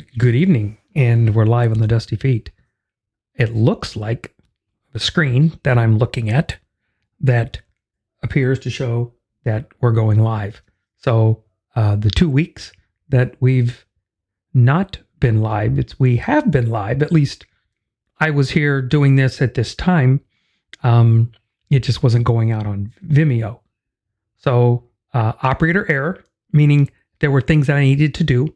And good evening. And we're live on the Dusty Feet. It looks like the screen that I'm looking at that appears to show that we're going live. So the 2 weeks that we've not been live, we have been live. At least I was here doing this at this time. It just wasn't going out on Vimeo. So operator error, meaning there were things that I needed to do.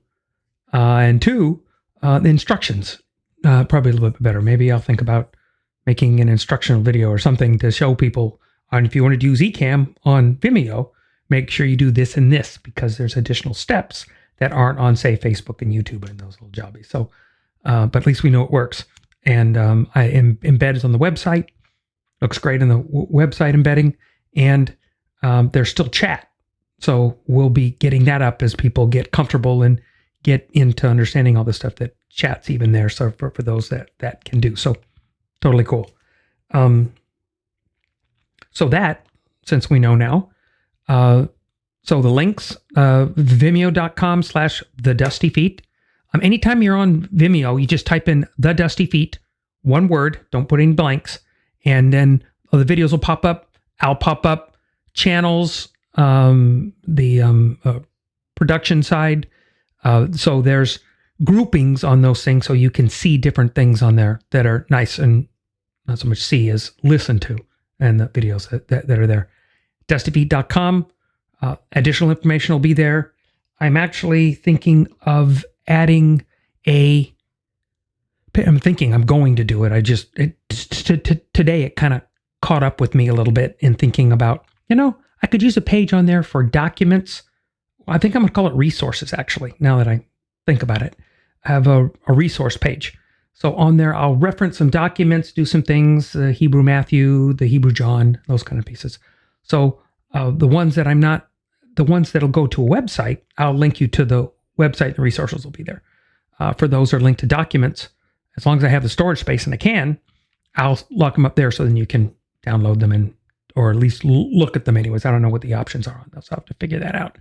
And two, the instructions, probably a little bit better. Maybe I'll think about making an instructional video or something to show people on, if you want to use Ecamm on Vimeo, make sure you do this and this, because there's additional steps that aren't on, say, Facebook and YouTube and those little jobbies. So, but at least we know it works. And embed is on the website. Looks great in the website embedding. And there's still chat. So we'll be getting that up as people get comfortable and get into understanding all the stuff that chat's even there. So for those that can do. So totally cool. So that, since we know now, so the links, vimeo.com/TheDustyFeet. Anytime you're on Vimeo, you just type in TheDustyFeet, one word, don't put any blanks. And then the videos will pop up. I'll pop up channels, the production side. So there's groupings on those things, so you can see different things on there that are nice, and not so much see as listen to, and the videos that are there. DustyFeet.com. Additional information will be there. I'm actually thinking of adding I'm going to do it. Today it kind of caught up with me a little bit in thinking about, I could use a page on there for documents. I think I'm going to call it resources, actually, now that I think about it. I have a resource page. So on there, I'll reference some documents, do some things, the Hebrew Matthew, the Hebrew John, those kind of pieces. So the ones that'll go to a website, I'll link you to the website. The resources will be there. For those that are linked to documents, as long as I have the storage space and I can, I'll lock them up there so then you can download them or at least look at them anyways. I don't know what the options are on those. I'll have to figure that out.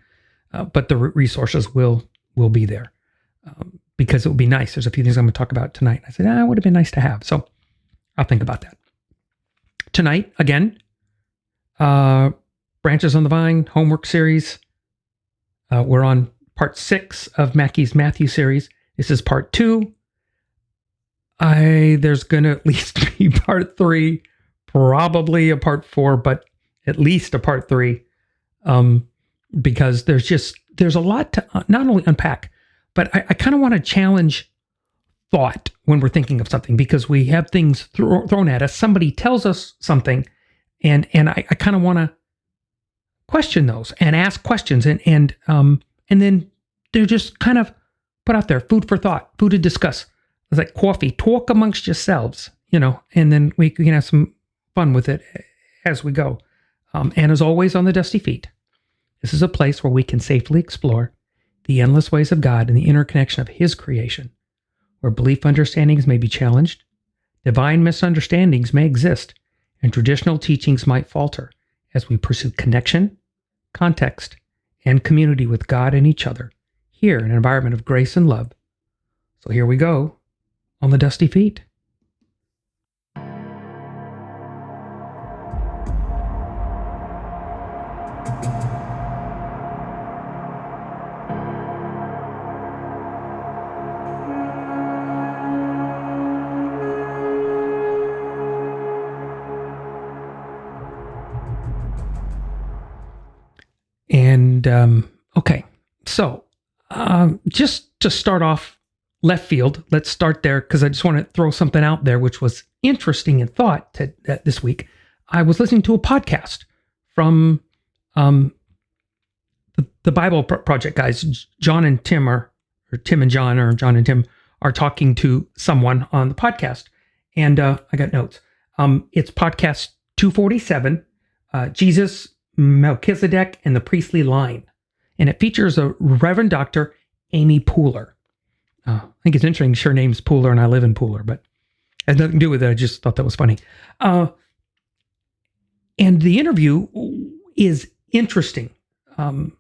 But the resources will be there because it would be nice. There's a few things I'm going to talk about tonight. I said, it would have been nice to have. So I'll think about that. Tonight, again, Branches on the Vine, homework series. We're on part 6 of Mackie's Matthew series. This is part 2. There's going to at least be part 3, probably a part 4, but at least a part 3. Because there's a lot to not only unpack, but I kind of want to challenge thought when we're thinking of something, because we have things thrown at us. Somebody tells us something, and I kind of want to question those and ask questions, and then they're just kind of put out there, food for thought, food to discuss. It's like coffee, talk amongst yourselves, and then we can have some fun with it as we go. And as always on the Dusty Feet, this is a place where we can safely explore the endless ways of God and the interconnection of His creation, where belief understandings may be challenged, divine misunderstandings may exist, and traditional teachings might falter as we pursue connection, context, and community with God and each other, here in an environment of grace and love. So here we go on the Dusty Feet. And, okay, so just to start off left field, let's start there, because I just want to throw something out there which was interesting in thought this week. I was listening to a podcast from the Bible Project guys. John and Tim or Tim and John, or John and Tim are talking to someone on the podcast. And I got notes. It's podcast 247, Jesus, Melchizedek, and the Priestly Line. And it features a Reverend Dr. Amy Pooler. I think it's interesting. Her name's Pooler and I live in Pooler, but it has nothing to do with it. I just thought that was funny. And the interview is interesting. And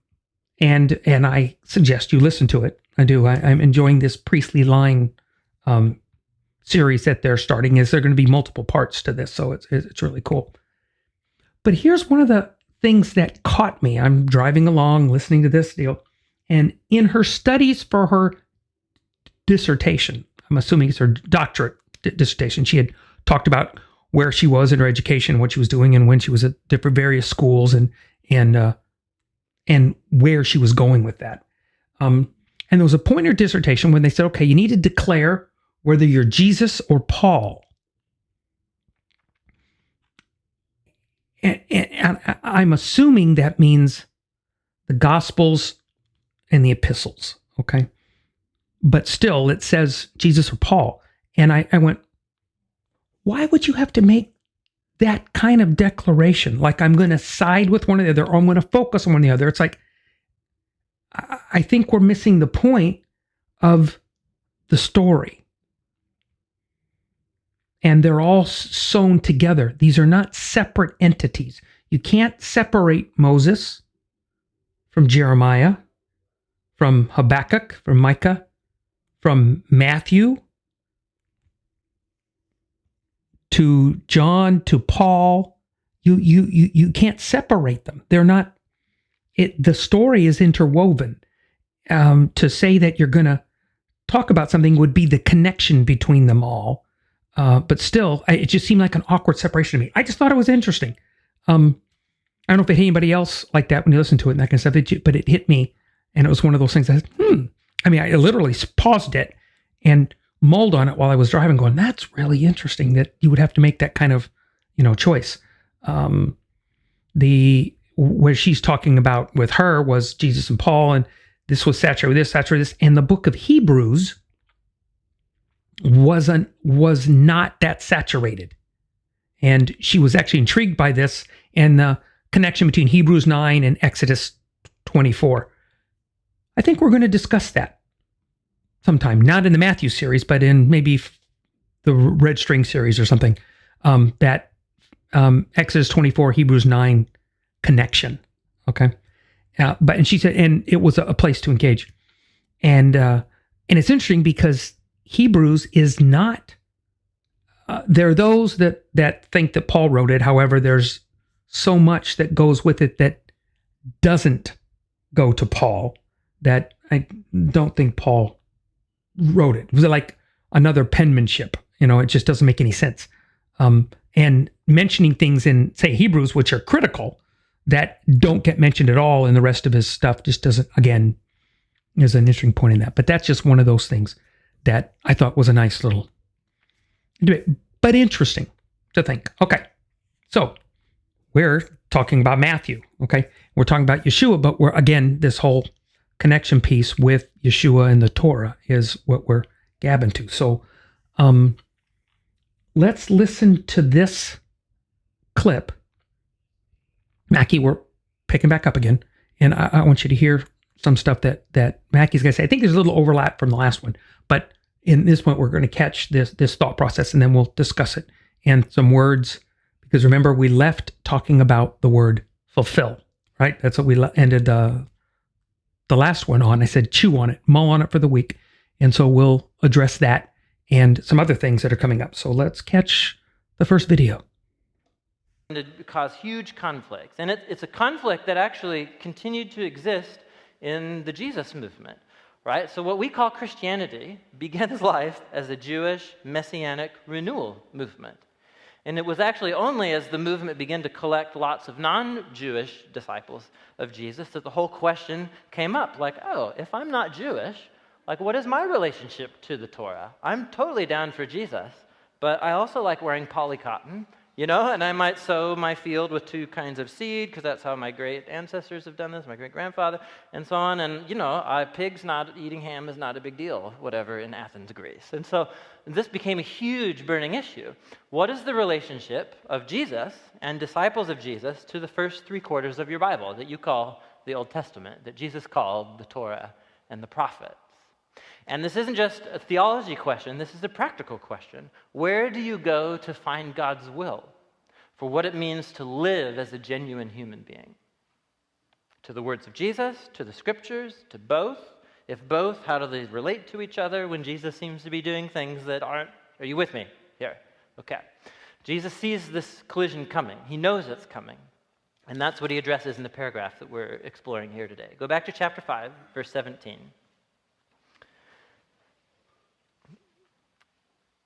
I suggest you listen to it. I do. I'm enjoying this priestly line series that they're starting. Is there going to be multiple parts to this? So it's really cool. But here's one of the things that caught me. I'm driving along, listening to this deal, and in her studies for her dissertation, I'm assuming it's her doctorate dissertation, she had talked about where she was in her education, what she was doing, and when she was at different various schools, and where she was going with that. And there was a point in her dissertation when they said, okay, you need to declare whether you're Jesus or Paul. And I'm assuming that means the Gospels and the epistles, okay? But still, it says Jesus or Paul. And I went, why would you have to make that kind of declaration? Like, I'm going to side with one or the other, or I'm going to focus on one or the other. It's like, I think we're missing the point of the story. And they're all sewn together. These are not separate entities. You can't separate Moses from Jeremiah, from Habakkuk, from Micah, from Matthew, to John, to Paul. You can't separate them. They're not. The story is interwoven. To say that you're going to talk about something would be the connection between them all. But still, it just seemed like an awkward separation to me. I just thought it was interesting. I don't know if it hit anybody else like that when you listen to it and that kind of stuff, but it hit me. And it was one of those things that, I mean, I literally paused it and mulled on it while I was driving, going, that's really interesting that you would have to make that kind of, choice. Where she's talking about with her was Jesus and Paul, and this was saturated with this, saturated with this. And the book of Hebrews was not that saturated. And she was actually intrigued by this and the connection between Hebrews 9 and Exodus 24. I think we're going to discuss that sometime, not in the Matthew series, but in maybe the Red String series or something, that Exodus 24, Hebrews 9 connection. Okay. And she said, and it was a place to engage. And it's interesting because Hebrews is not, there are those that think that Paul wrote it. However, there's so much that goes with it that doesn't go to Paul, that I don't think Paul wrote it. It was like another penmanship. It just doesn't make any sense. And mentioning things in, say, Hebrews, which are critical, that don't get mentioned at all in the rest of his stuff, just doesn't, again, there's an interesting point in that. But that's just one of those things that I thought was a nice little debate, but interesting to think. Okay, so we're talking about Matthew, okay? We're talking about Yeshua, but we're, again, this whole connection piece with Yeshua and the Torah is what we're gabbing to. So let's listen to this clip. Mackie, we're picking back up again, and I want you to hear some stuff that Mackie's going to say. I think there's a little overlap from the last one, but in this one, we're going to catch this thought process, and then we'll discuss it and some words, because remember, we left talking about the word fulfill, right? That's what we ended the last one on. I said, chew on it, mull on it for the week. And so we'll address that and some other things that are coming up. So let's catch the first video. To cause huge conflicts. And it's a conflict that actually continued to exist in the Jesus movement, right? So what we call Christianity began its life as a Jewish Messianic renewal movement. And it was actually only as the movement began to collect lots of non-Jewish disciples of Jesus that the whole question came up, like, oh, if I'm not Jewish, like, what is my relationship to the Torah? I'm totally down for Jesus, but I also like wearing polycotton, and I might sow my field with two kinds of seed, because that's how my great ancestors have done this, my great-grandfather, and so on. And, pigs not eating ham is not a big deal, whatever, in Athens, Greece. And so this became a huge burning issue. What is the relationship of Jesus and disciples of Jesus to the first 3 quarters of your Bible that you call the Old Testament, that Jesus called the Torah and the prophets? And this isn't just a theology question, this is a practical question. Where do you go to find God's will for what it means to live as a genuine human being? To the words of Jesus, to the scriptures, to both, If both, how do they relate to each other when Jesus seems to be doing things that aren't? Are you with me here? Okay. Jesus sees this collision coming. He knows it's coming. And that's what he addresses in the paragraph that we're exploring here today. Go back to chapter 5, verse 17.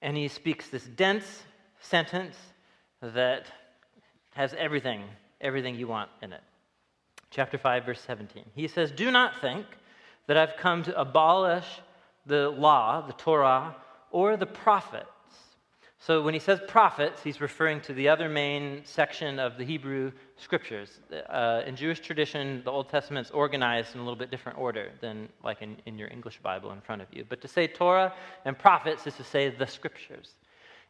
And he speaks this dense sentence that has everything you want in it. Chapter 5, verse 17. He says, "Do not think that I've come to abolish the law, the Torah, or the prophets." So when he says prophets, he's referring to the other main section of the Hebrew scriptures. In Jewish tradition, the Old Testament's organized in a little bit different order than like in your English Bible in front of you. But to say Torah and prophets is to say the scriptures.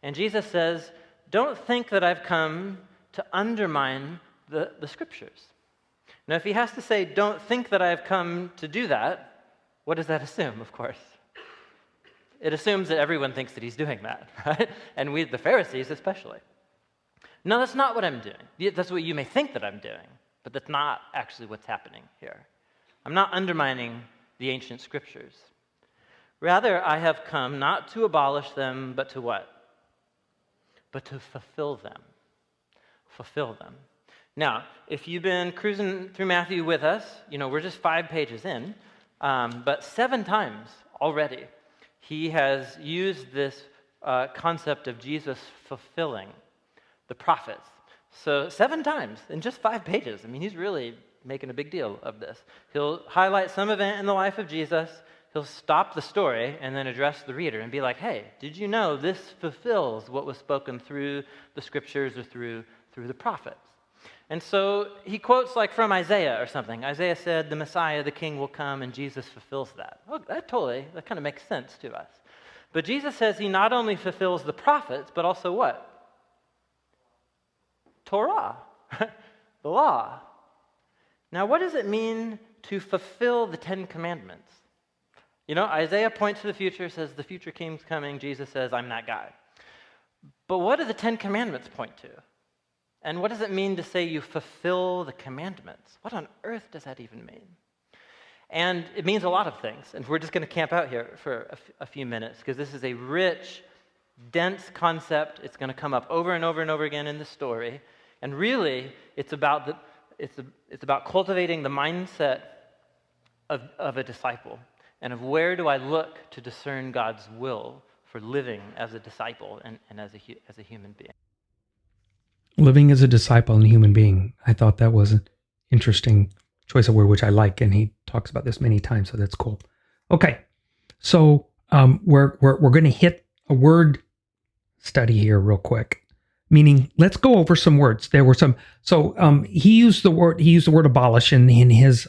And Jesus says, don't think that I've come to undermine the scriptures. Now, if he has to say, don't think that I've come to do that, what does that assume, of course? It assumes that everyone thinks that he's doing that, right? And we, the Pharisees especially. No, that's not what I'm doing. That's what you may think that I'm doing, but that's not actually what's happening here. I'm not undermining the ancient scriptures. Rather, I have come not to abolish them, but to what? But to fulfill them. Fulfill them. Now, if you've been cruising through Matthew with us, we're just 5 pages in, but 7 times already, he has used this concept of Jesus fulfilling the prophets. So 7 times in just 5 pages. I mean, he's really making a big deal of this. He'll highlight some event in the life of Jesus, he'll stop the story, and then address the reader and be like, hey, did you know this fulfills what was spoken through the scriptures or through the prophets? And so he quotes like from Isaiah or something. Isaiah said, the Messiah, the King, will come, and Jesus fulfills that. Well, that kind of makes sense to us. But Jesus says he not only fulfills the prophets, but also what? Torah, the law. Now, what does it mean to fulfill the 10 Commandments? Isaiah points to the future, says the future king's coming. Jesus says, I'm that guy. But what do the 10 Commandments point to? And what does it mean to say you fulfill the commandments? What on earth does that even mean? And it means a lot of things. And we're just going to camp out here for a few minutes because this is a rich, dense concept. It's going to come up over and over and over again in the story. And really, it's about cultivating the mindset of a disciple and of where do I look to discern God's will for living as a disciple and as a human being. Living as a disciple and a human being. I thought that was an interesting choice of word, which I like, and he talks about this many times, so that's cool. Okay, so we're going to hit a word study here real quick. Meaning, let's go over some words. There were some. So he used the word abolish in his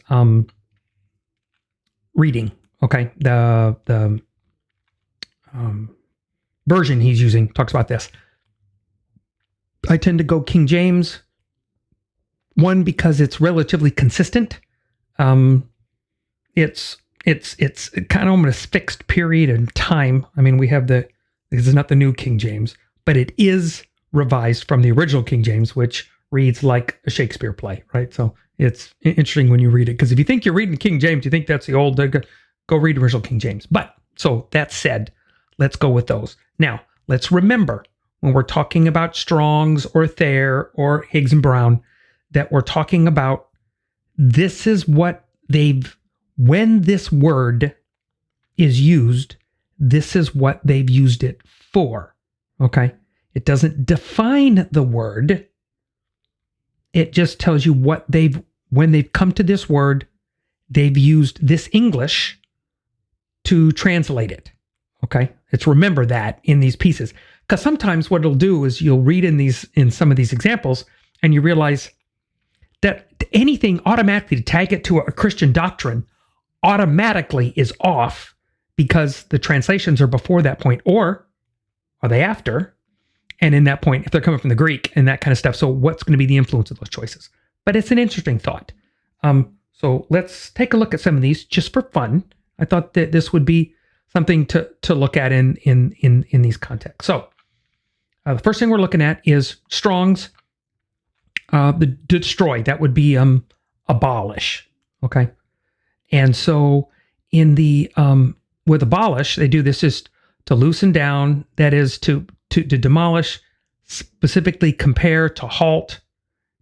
reading. Okay, the version he's using talks about this. I tend to go King James. One, because it's relatively consistent. It's kind of almost a fixed period in time. I mean, we have this is not the new King James, but it is revised from the original King James, which reads like a Shakespeare play, right? So it's interesting when you read it, because if you think you're reading King James, you think that's the old, go read original King James. But, so that said, let's go with those. Now, let's remember, when we're talking about Strong's or Thayer or Higgs and Brown, that we're talking about, this is what when this word is used, this is what they've used it for, okay? It doesn't define the word. It just tells you when they've come to this word, they've used this English to translate it. Okay? It's remember that in these pieces. Because sometimes what it'll do is you'll read in some of these examples and you realize that anything automatically to tag it to a Christian doctrine automatically is off because the translations are before that point, or are they after? And in that point, if they're coming from the Greek and that kind of stuff, so what's going to be the influence of those choices? But it's an interesting thought. So let's take a look at some of these just for fun. I thought that this would be something to look at in these contexts. So the first thing we're looking at is Strong's, the destroy. That would be abolish. Okay, and so in the with abolish, they do this is to loosen down, that is to demolish, specifically compare, to halt,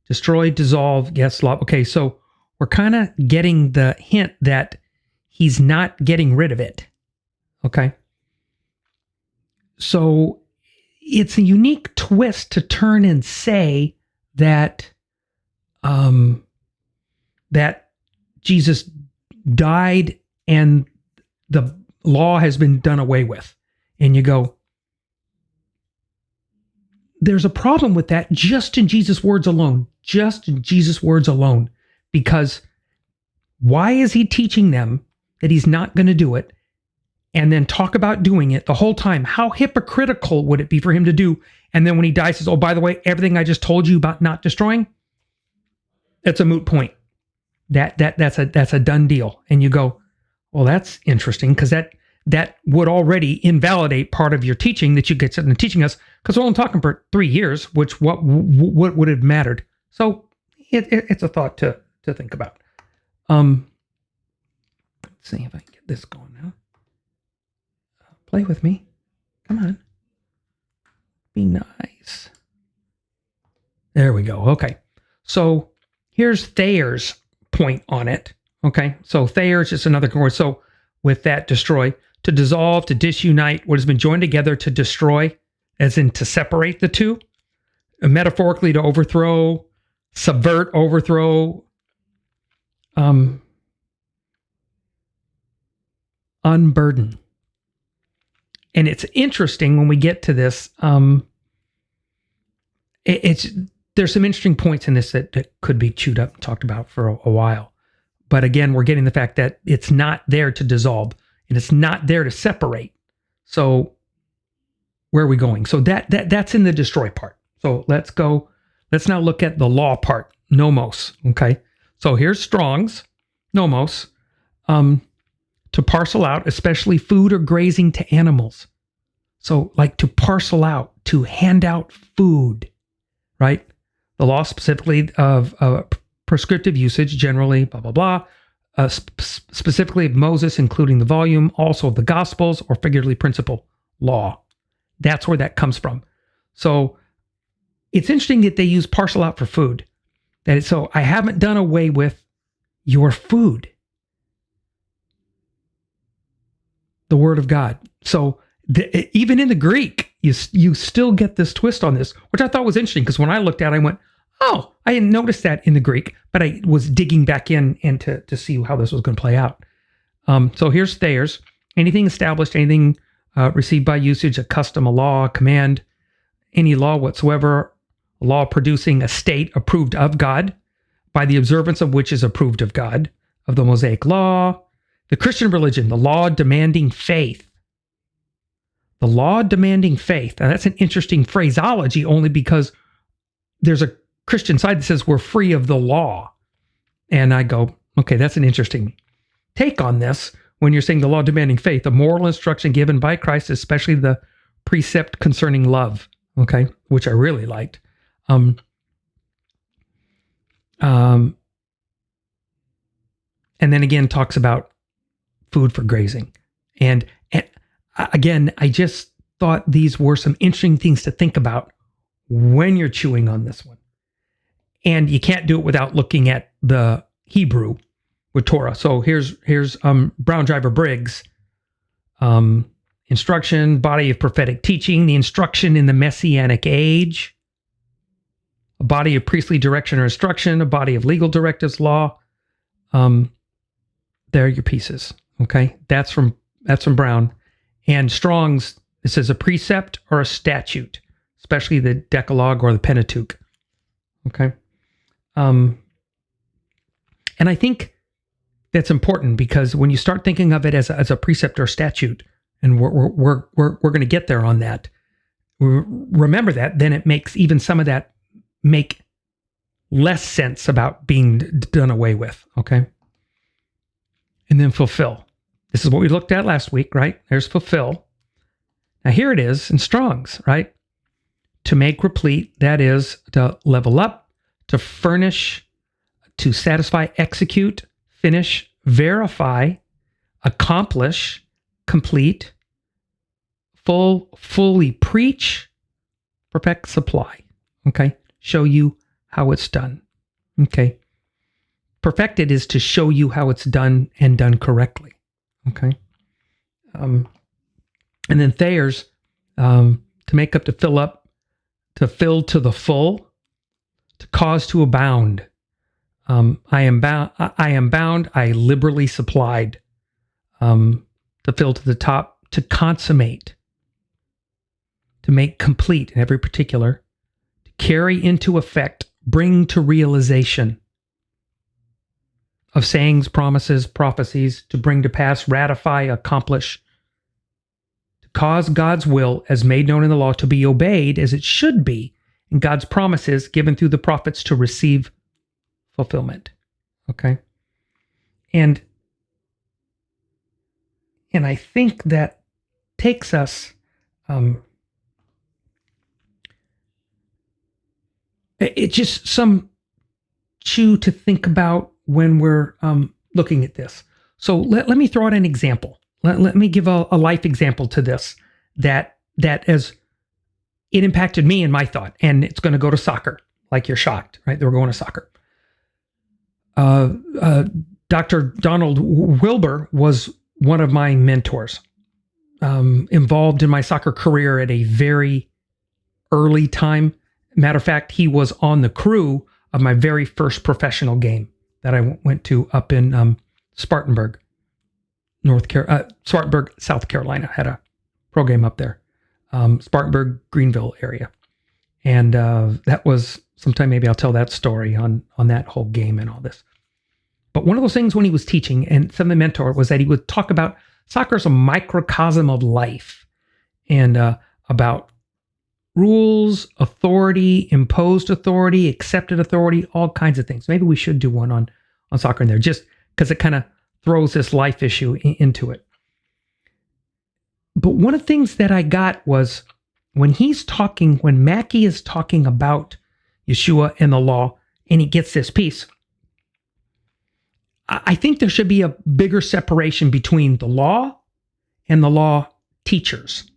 destroy, dissolve, yes, love. Okay, so we're kind of getting the hint that he's not getting rid of it. Okay. So it's a unique twist to turn and say that that Jesus died and the law has been done away with. And you go, there's a problem with that just in Jesus' words alone. Just in Jesus' words alone. Because why is he teaching them that he's not going to do it and then talk about doing it the whole time? How hypocritical would it be for him to do? And then when he dies, says, oh, by the way, everything I just told you about not destroying, that's a moot point. That's a done deal. And you go, well, that's interesting, because that would already invalidate part of your teaching that you get sitting and teaching us, because we're only talking for 3 years, which what would have mattered. So it's a thought to think about. Let's see if I can get this going now. Play with me. Come on. Be nice. There we go. Okay. So here's Thayer's point on it. Okay. So Thayer's is another word. So with that, destroy, to dissolve, to disunite, what has been joined together, to destroy, as in to separate the two, metaphorically to overthrow, subvert, overthrow, unburden. And it's interesting when we get to this, there's some interesting points in this that could be chewed up and talked about for a while. But again, we're getting the fact that it's not there to dissolve and it's not there to separate. So where are we going? So that's in the destroy part. So let's now look at the law part, nomos. Okay. So here's Strong's, nomos, to parcel out, especially food or grazing to animals. So like to parcel out, to hand out food, right? The law specifically of prescriptive usage, generally, blah, blah, blah. Specifically of Moses, including the volume, also of the Gospels, or figuratively principle, law. That's where that comes from. So it's interesting that they use parcel out for food. So I haven't done away with your food. The word of God. So even in the Greek, you still get this twist on this, which I thought was interesting, because when I looked at it, I went, oh, I didn't notice that in the Greek, but I was digging back in and to see how this was going to play out. So here's Thayer's. Anything established, anything received by usage, a custom, a law, a command, any law whatsoever, a law producing a state approved of God, by the observance of which is approved of God, of the Mosaic law, the Christian religion, the law demanding faith. The law demanding faith. Now that's an interesting phraseology, only because there's a Christian side that says we're free of the law. And I go, okay, that's an interesting take on this. When you're saying the law demanding faith, the moral instruction given by Christ, especially the precept concerning love, okay, which I really liked. And then again, talks about food for grazing. And again, I just thought these were some interesting things to think about when you're chewing on this one. And you can't do it without looking at the Hebrew with Torah. So here's Brown Driver Briggs. Instruction, body of prophetic teaching, the instruction in the Messianic age, a body of priestly direction or instruction, a body of legal directives, law. There are your pieces. Okay. That's from Brown. And Strong's, it says a precept or a statute, especially the Decalogue or the Pentateuch. Okay. And I think that's important, because when you start thinking of it as a precept or statute, and we're going to get there on that, remember that, then it makes even some of that make less sense about being done away with. Okay. And then fulfill. This is what we looked at last week, right? There's fulfill. Now here it is in Strong's, right? To make replete, that is to level up, to furnish, to satisfy, execute, finish, verify, accomplish, complete, fully preach, perfect, supply. Okay? Show you how it's done. Okay? Perfected is to show you how it's done and done correctly. Okay? And then Thayer's, to make up, to fill up, to fill to the full, to cause to abound. I am bound, I liberally supplied. To fill to the top, to consummate, to make complete in every particular, to carry into effect, bring to realization of sayings, promises, prophecies, to bring to pass, ratify, accomplish, to cause God's will as made known in the law to be obeyed as it should be, and God's promises given through the prophets to receive fulfillment. Okay? And I think that takes us, it's just some chew to think about when we're looking at this. So let me throw out an example. Let me give a life example to this that as it impacted me and my thought, and it's going to go to soccer, like you're shocked, right? They were going to soccer. Dr. Donald Wilbur was one of my mentors, involved in my soccer career at a very early time. Matter of fact, he was on the crew of my very first professional game that I went to up in Spartanburg, Spartanburg, South Carolina. Had a pro game up there, Spartanburg, Greenville area. And that was sometime, maybe I'll tell that story on that whole game and all this. But one of those things when he was teaching, and some of the mentor, was that he would talk about soccer as a microcosm of life, and about rules, authority, imposed authority, accepted authority, all kinds of things. Maybe we should do one on soccer in there, just because it kind of throws this life issue into it. But one of the things that I got was when Mackie is talking about Yeshua and the law, and he gets this piece, I think there should be a bigger separation between the law and the law teachers.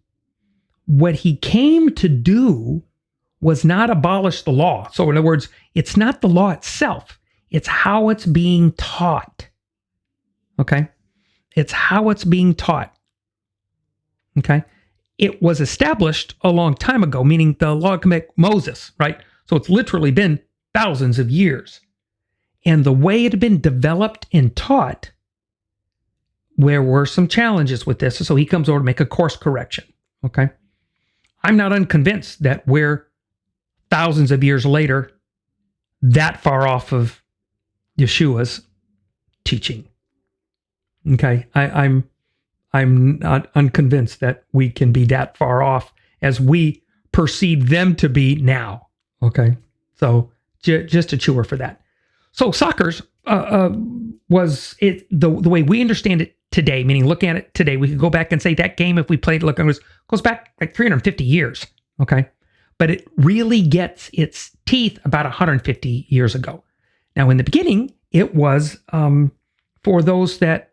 What he came to do was not abolish the law. So in other words, it's not the law itself. It's how it's being taught. Okay? It's how it's being taught. Okay? It was established a long time ago, meaning the law of Moses, right? So it's literally been thousands of years. And the way it had been developed and taught, there were some challenges with this. So he comes over to make a course correction. Okay? I'm not unconvinced that we're thousands of years later that far off of Yeshua's teaching. Okay? I'm not unconvinced that we can be that far off as we perceive them to be now. Okay? So just a chewer for that. So soccer's was it the way we understand it today, meaning looking at it today, we could go back and say that game, if we played it, goes back like 350 years. Okay. But it really gets its teeth about 150 years ago. Now, in the beginning, it was for those that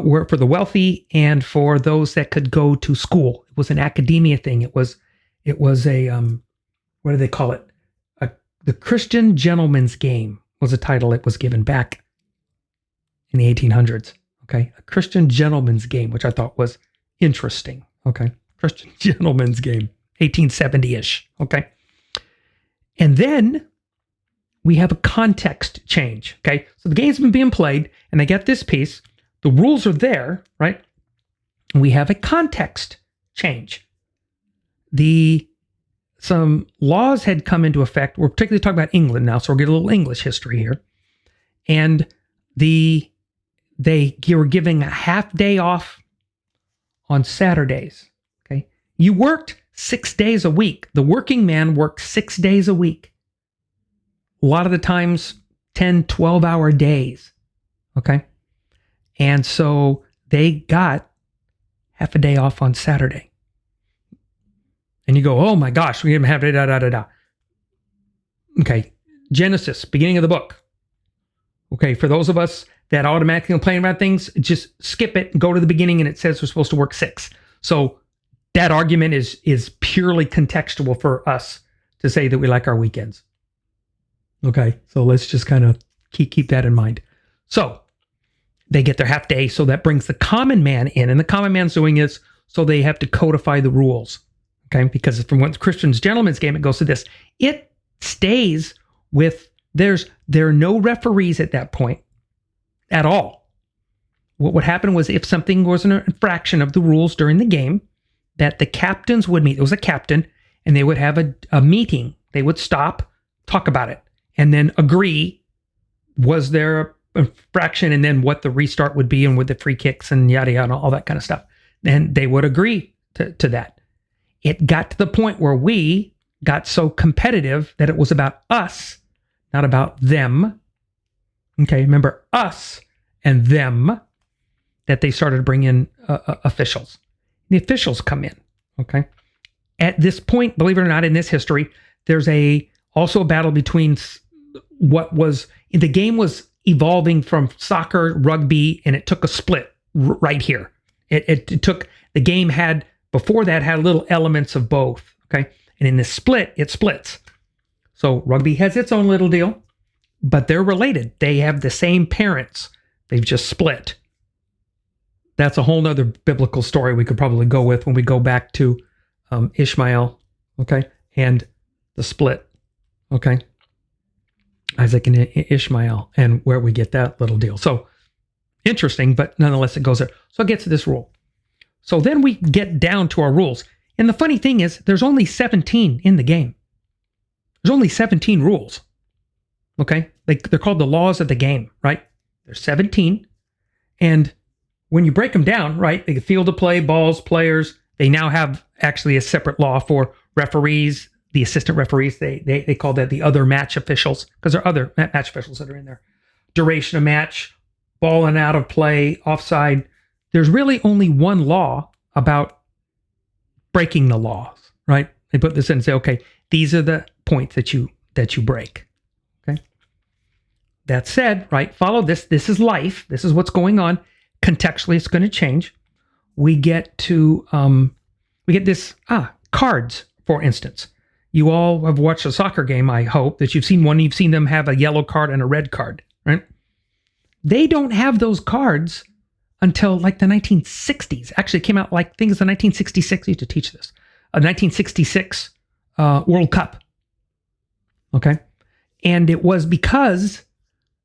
were for the wealthy and for those that could go to school. It was an academia thing. It was a, what do they call it? The Christian Gentleman's Game was a title it was given back in the 1800s. Okay. A Christian Gentleman's Game, which I thought was interesting. Okay. Christian Gentleman's Game, 1870-ish. Okay. And then we have a context change. Okay. So the game's been being played and they get this piece. The rules are there, right? And we have a context change. Some laws had come into effect. We're particularly talking about England now, so we'll get a little English history here. And they were giving a half day off on Saturdays. Okay. You worked 6 days a week. The working man worked 6 days a week. A lot of the times 10, 12-hour days. Okay. And so they got half a day off on Saturday. And you go, oh my gosh, we didn't have da. Okay, Genesis, beginning of the book. Okay, for those of us that automatically complain about things, just skip it and go to the beginning, and it says we're supposed to work 6. So that argument is purely contextual for us to say that we like our weekends. Okay, so let's just kind of keep that in mind. So they get their half day, so that brings the common man in, and the common man's doing is so they have to codify the rules. Okay, because from what Christian's Gentleman's Game, it goes to this. It stays with there are no referees at that point at all. What would happen was if something was an infraction of the rules during the game, that the captains would meet. It was a captain, and they would have a meeting. They would stop, talk about it, and then agree, was there an infraction, and then what the restart would be, and with the free kicks and yada yada, all that kind of stuff. And they would agree to that. It got to the point where we got so competitive that it was about us, not about them. Okay, remember, us and them, that they started to bring in officials. The officials come in, okay? At this point, believe it or not, in this history, there's also a battle between the game was evolving from soccer, rugby, and it took a split right here. It took, the game before that had little elements of both, okay? And in this split, it splits. So rugby has its own little deal, but they're related. They have the same parents. They've just split. That's a whole nother biblical story we could probably go with when we go back to Ishmael, okay, and the split, okay, Isaac and Ishmael, and where we get that little deal. So interesting, but nonetheless, it goes there. So it gets to this rule. So then we get down to our rules. And the funny thing is, there's only 17 in the game. There's only 17 rules, okay? They're called the laws of the game, right? There's 17, and when you break them down, right, the field of play, balls, players, they now have actually a separate law for referees, the assistant referees. They call that the other match officials, because there are other match officials that are in there. Duration of match, ball and out of play, offside. There's really only one law about breaking the laws, right? They put this in and say, okay, these are the points that you break. Okay. That said, right, follow this. This is life. This is what's going on. Contextually, it's going to change. We get this cards, for instance. You all have watched a soccer game, I hope, that you've seen one. You've seen them have a yellow card and a red card, right? They don't have those cards until like the 1960s. Actually, it came out like, I think it's the 1966. I used to teach this. A 1966 World Cup. Okay? And it was because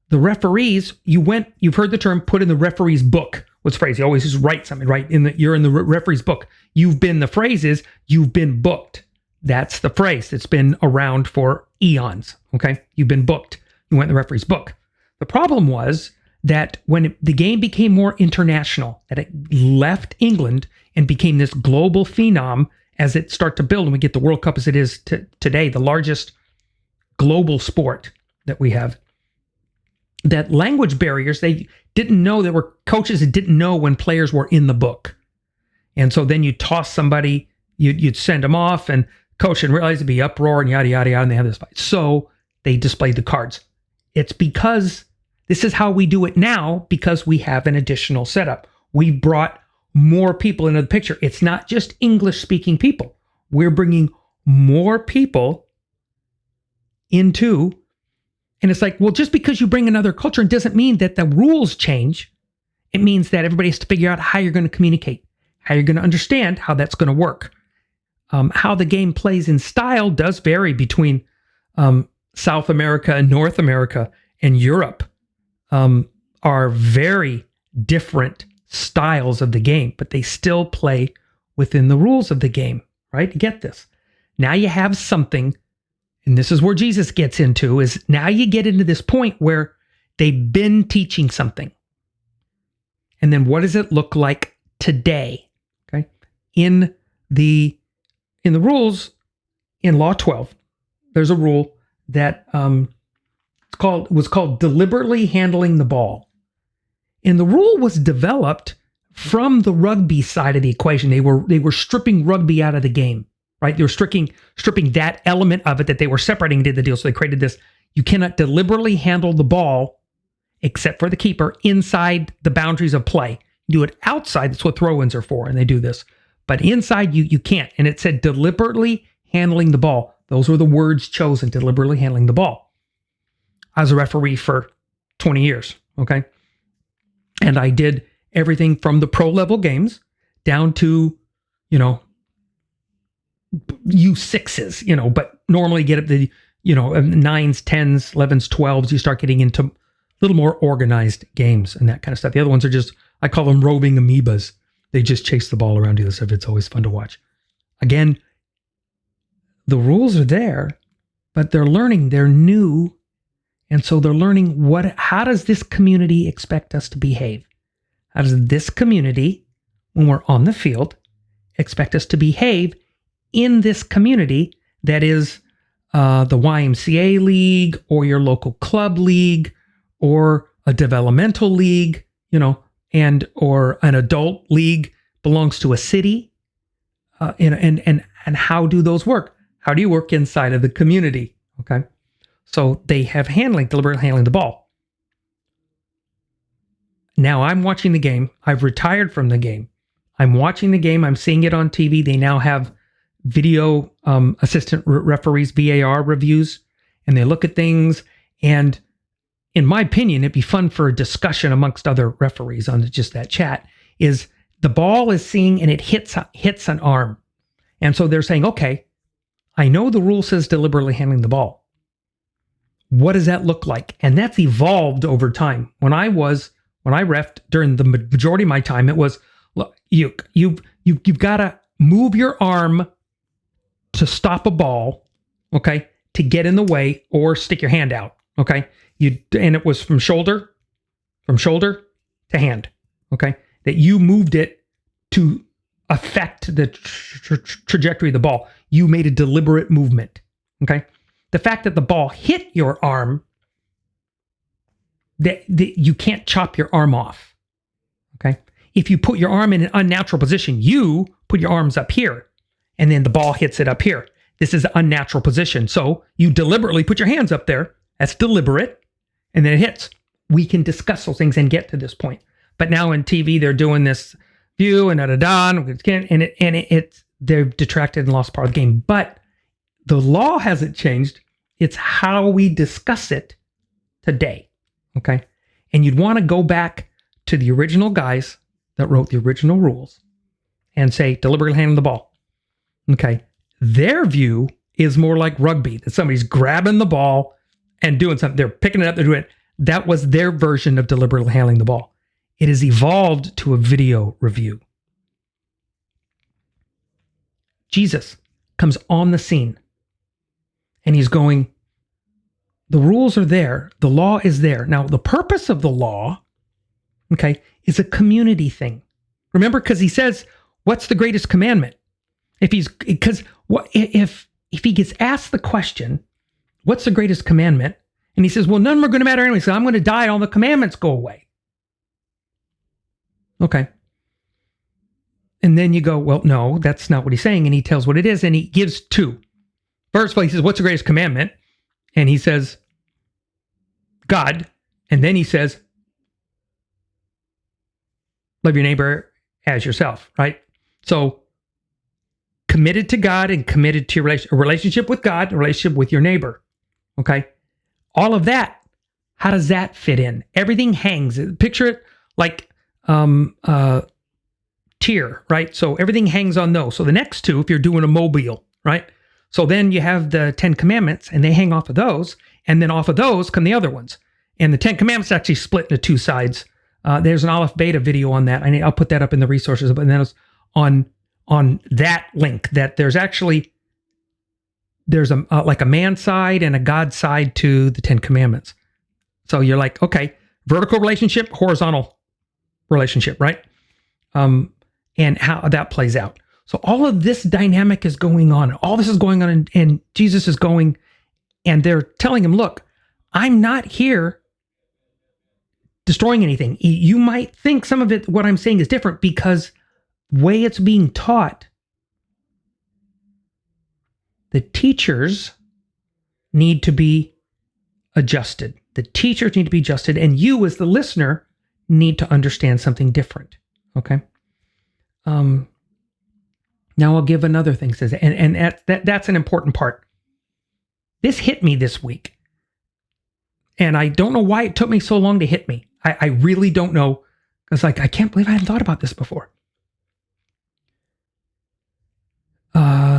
the referees, you've heard the term, put in the referee's book. What's the phrase? You always just write something, right? You're in the referee's book. The phrase is, you've been booked. That's the phrase. It's been around for eons, okay? You've been booked. You went in the referee's book. The problem was that when the game became more international, that it left England and became this global phenom as it started to build, and we get the World Cup as it is today, the largest global sport that we have, that language barriers, they didn't know, there were coaches that didn't know when players were in the book. And so then you toss somebody, you'd send them off, and coach didn't realize it'd be uproar and yada, yada, yada, and they have this fight. So they displayed the cards. It's because this is how we do it now, because we have an additional setup. We brought more people into the picture. It's not just English-speaking people. We're bringing more people into. And it's like, well, just because you bring another culture, it doesn't mean that the rules change. It means that everybody has to figure out how you're going to communicate, how you're going to understand how that's going to work. How the game plays in style does vary between South America and North America and Europe. Are very different styles of the game, but they still play within the rules of the game, right? Get this. Now you have something. And this is where Jesus gets into, is now you get into this point where they've been teaching something. And then what does it look like today? Okay. In the rules, in Law 12, there's a rule that was called deliberately handling the ball. And the rule was developed from the rugby side of the equation. They were stripping rugby out of the game. Right? They were stripping that element of it that they were separating, did the deal. So they created this, you cannot deliberately handle the ball except for the keeper, inside the boundaries of play. You do it outside. That's what throw-ins are for, and they do this. But inside, you can't. And it said deliberately handling the ball. Those were the words chosen, deliberately handling the ball. I was a referee for 20 years, okay? And I did everything from the pro level games down to, U6s, but normally get at the, 9s, 10s, 11s, 12s. You start getting into a little more organized games and that kind of stuff. The other ones are just, I call them roving amoebas. They just chase the ball around, do this stuff. It's always fun to watch. Again, the rules are there, but they're learning, they're new. And so they're learning how does this community expect us to behave? How does this community, when we're on the field, expect us to behave in this community that is the YMCA league or your local club league or a developmental league, or an adult league belongs to a city, and how do those work? How do you work inside of the community? Okay, so they have deliberately handling the ball. Now I'm watching the game. I've retired from the game. I'm watching the game. I'm seeing it on TV. They now have video assistant referees, VAR reviews, and they look at things. And in my opinion, it'd be fun for a discussion amongst other referees on just that chat, is the ball is seeing and it hits an arm. And so they're saying, okay, I know the rule says deliberately handling the ball. What does that look like? And that's evolved over time. When I reffed during the majority of my time, it was, look, you've got to move your arm to stop a ball, okay, to get in the way, or stick your hand out, okay? And it was from shoulder to hand, okay? That you moved it to affect the trajectory of the ball. You made a deliberate movement, okay? The fact that the ball hit your arm, that you can't chop your arm off, okay? If you put your arm in an unnatural position, you put your arms up here, and then the ball hits it up here. This is an unnatural position. So you deliberately put your hands up there. That's deliberate. And then it hits. We can discuss those things and get to this point. But now in TV, they're doing this view and they've detracted and lost part of the game. But the law hasn't changed. It's how we discuss it today. Okay. And you'd want to go back to the original guys that wrote the original rules and say, deliberately handling the ball. Okay. Their view is more like rugby, that somebody's grabbing the ball and doing something. They're picking it up, they're doing it. That was their version of deliberately handling the ball. It has evolved to a video review. Jesus comes on the scene and he's going, the rules are there. The law is there. Now, the purpose of the law, okay, is a community thing. Remember, because he says, what's the greatest commandment? If he gets asked the question, what's the greatest commandment? And he says, well, none of them are going to matter anyway. So I'm going to die. All the commandments go away. Okay. And then you go, well, no, that's not what he's saying. And he tells what it is. And he gives two. First of all, he says, what's the greatest commandment? And he says, God. And then he says, love your neighbor as yourself, right? So committed to God and committed to a relationship with God, a relationship with your neighbor. Okay. All of that. How does that fit in? Everything hangs. Picture it like tier, right? So everything hangs on those. So the next two, if you're doing a mobile, right? So then you have the 10 commandments and they hang off of those. And then off of those come the other ones. And the 10 commandments actually split into two sides. There's an Aleph Beta video on that. I'll put that up in the resources. But then it's on that link that there's like a man side and a God side to the 10 commandments. So you're like, okay, vertical relationship, horizontal relationship, right? And how that plays out. So all of this dynamic is going on. All this is going on, and Jesus is going, and they're telling him, look, I'm not here destroying anything. You might think some of it, what I'm saying is different because the way it's being taught, the teachers need to be adjusted. the teachers need to be adjusted, and you as the listener need to understand something different. Okay. Now I'll give another thing. Says, and that's an important part. This hit me this week, and I don't know why it took me so long to hit me. I really don't know. It's like, I can't believe I hadn't thought about this before.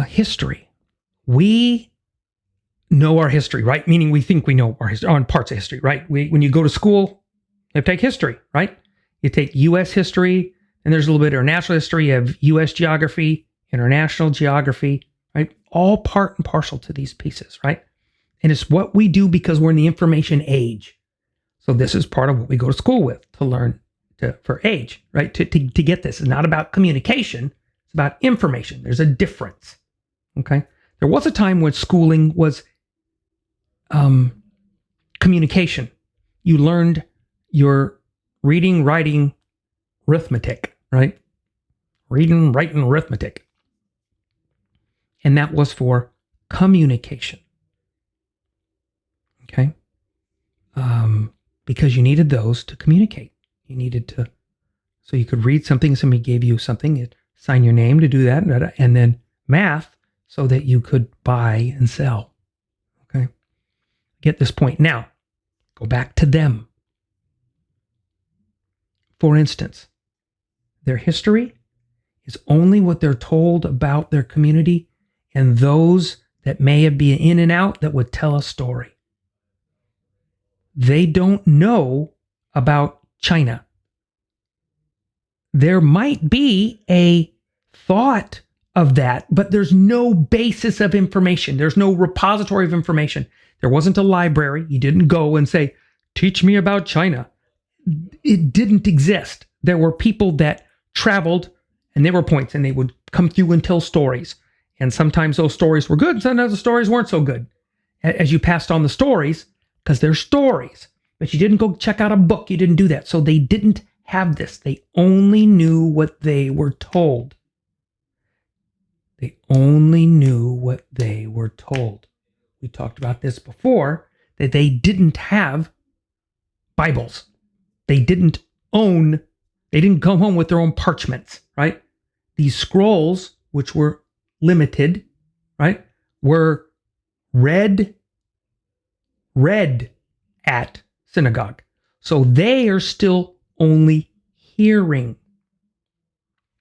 History. We know our history, right? Meaning we think we know our history on parts of history, right? When you go to school, you have to take history, right? You take U.S. history, and there's a little bit of international history. You have U.S. geography, international geography, right? All part and parcel to these pieces, right? And it's what we do because we're in the information age. So this is part of what we go to school with to learn for age, right? To get this. It's not about communication. It's about information. There's a difference, okay? There was a time when schooling was communication. You learned your reading, writing, arithmetic, right? Reading, writing, arithmetic. And that was for communication. Okay? Because you needed those to communicate. You needed to, so you could read something, somebody gave you something, you'd sign your name to do that, and then math so that you could buy and sell. Okay? Get this point. Now, go back to them. For instance, their history is only what they're told about their community and those that may have been in and out that would tell a story. They don't know about China. There might be a thought of that, but there's no basis of information. There's no repository of information. There wasn't a library. You didn't go and say, teach me about China. It didn't exist. There were people that traveled, and there were points, and they would come through and tell stories. And sometimes those stories were good, sometimes the stories weren't so good. As you passed on the stories, because they're stories. But you didn't go check out a book. You didn't do that. So they didn't have this. They only knew what they were told. They only knew what they were told. We talked about this before, that they didn't have Bibles. They didn't come home with their own parchments, right? These scrolls, which were limited, right, were read at synagogue. So they are still only hearing,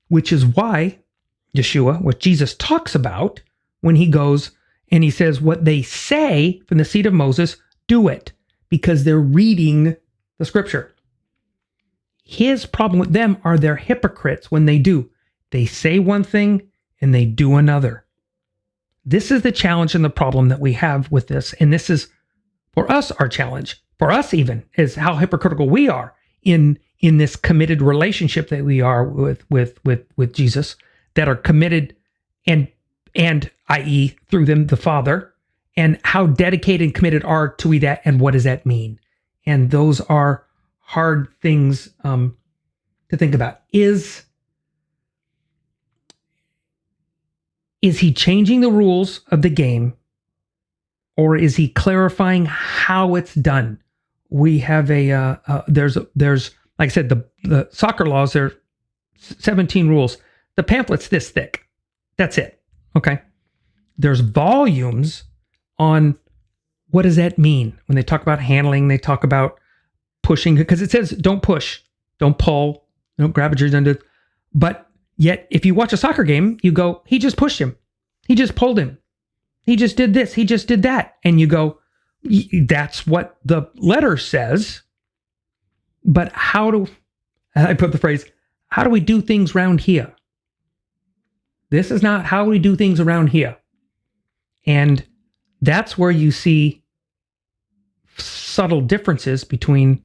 which is why Yeshua, what Jesus talks about when he goes and he says, what they say from the seat of Moses, do it, because they're reading the scripture. His problem with them are they're hypocrites when they do. They say one thing and they do another. This is the challenge and the problem that we have with this. And this is, for us, our challenge. For us even, is how hypocritical we are in this committed relationship that we are with Jesus, that are committed and i.e. through them, the Father, and how dedicated and committed are to we that, and what does that mean? And those are hard things to think about. Is he changing the rules of the game, or is he clarifying how it's done? We have there's like I said, the soccer laws, there are 17 rules. The pamphlet's this thick. That's it. Okay. There's volumes on what does that mean when they talk about handling. They talk about pushing, because it says don't push, don't pull, don't grab a jersey under. But yet, if you watch a soccer game, you go, he just pushed him, he just pulled him, he just did this, he just did that, and you go, that's what the letter says. But I put the phrase, how do we do things around here? This is not how we do things around here. And that's where you see subtle differences between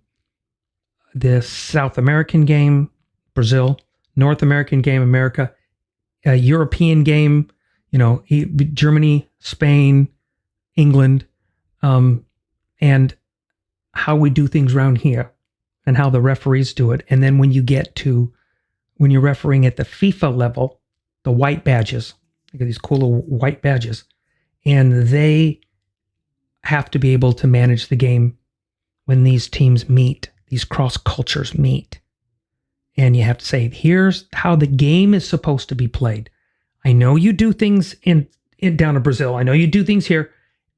the South American game, Brazil, North American game, America, a European game, Germany, Spain, England, and how we do things around here and how the referees do it. And then when you're refereeing at the FIFA level, the white badges, look at these cool little white badges, and they have to be able to manage the game when these teams meet, these cross cultures meet. And you have to say, here's how the game is supposed to be played. I know you do things in down in Brazil. I know you do things here.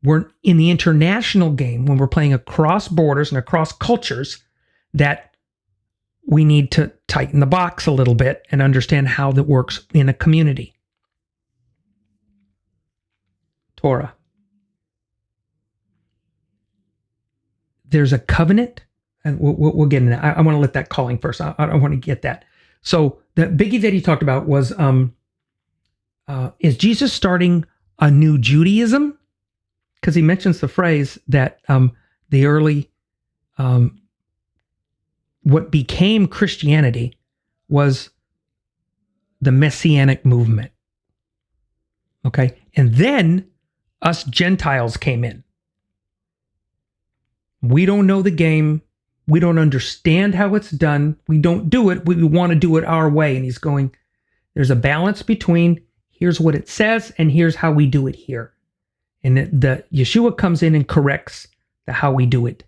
We're in the international game when we're playing across borders and across cultures that we need to tighten the box a little bit and understand how that works in a community. Torah. There's a covenant, and we'll get into that. I want to let that calling first. I want to get that. So the biggie that he talked about was, is Jesus starting a new Judaism? Because he mentions the phrase that the early, what became Christianity was the Messianic movement. Okay. And then us Gentiles came in. We don't know the game. We don't understand how it's done. We don't do it. We want to do it our way. And he's going, there's a balance between here's what it says and here's how we do it here. And the Yeshua comes in and corrects the how we do it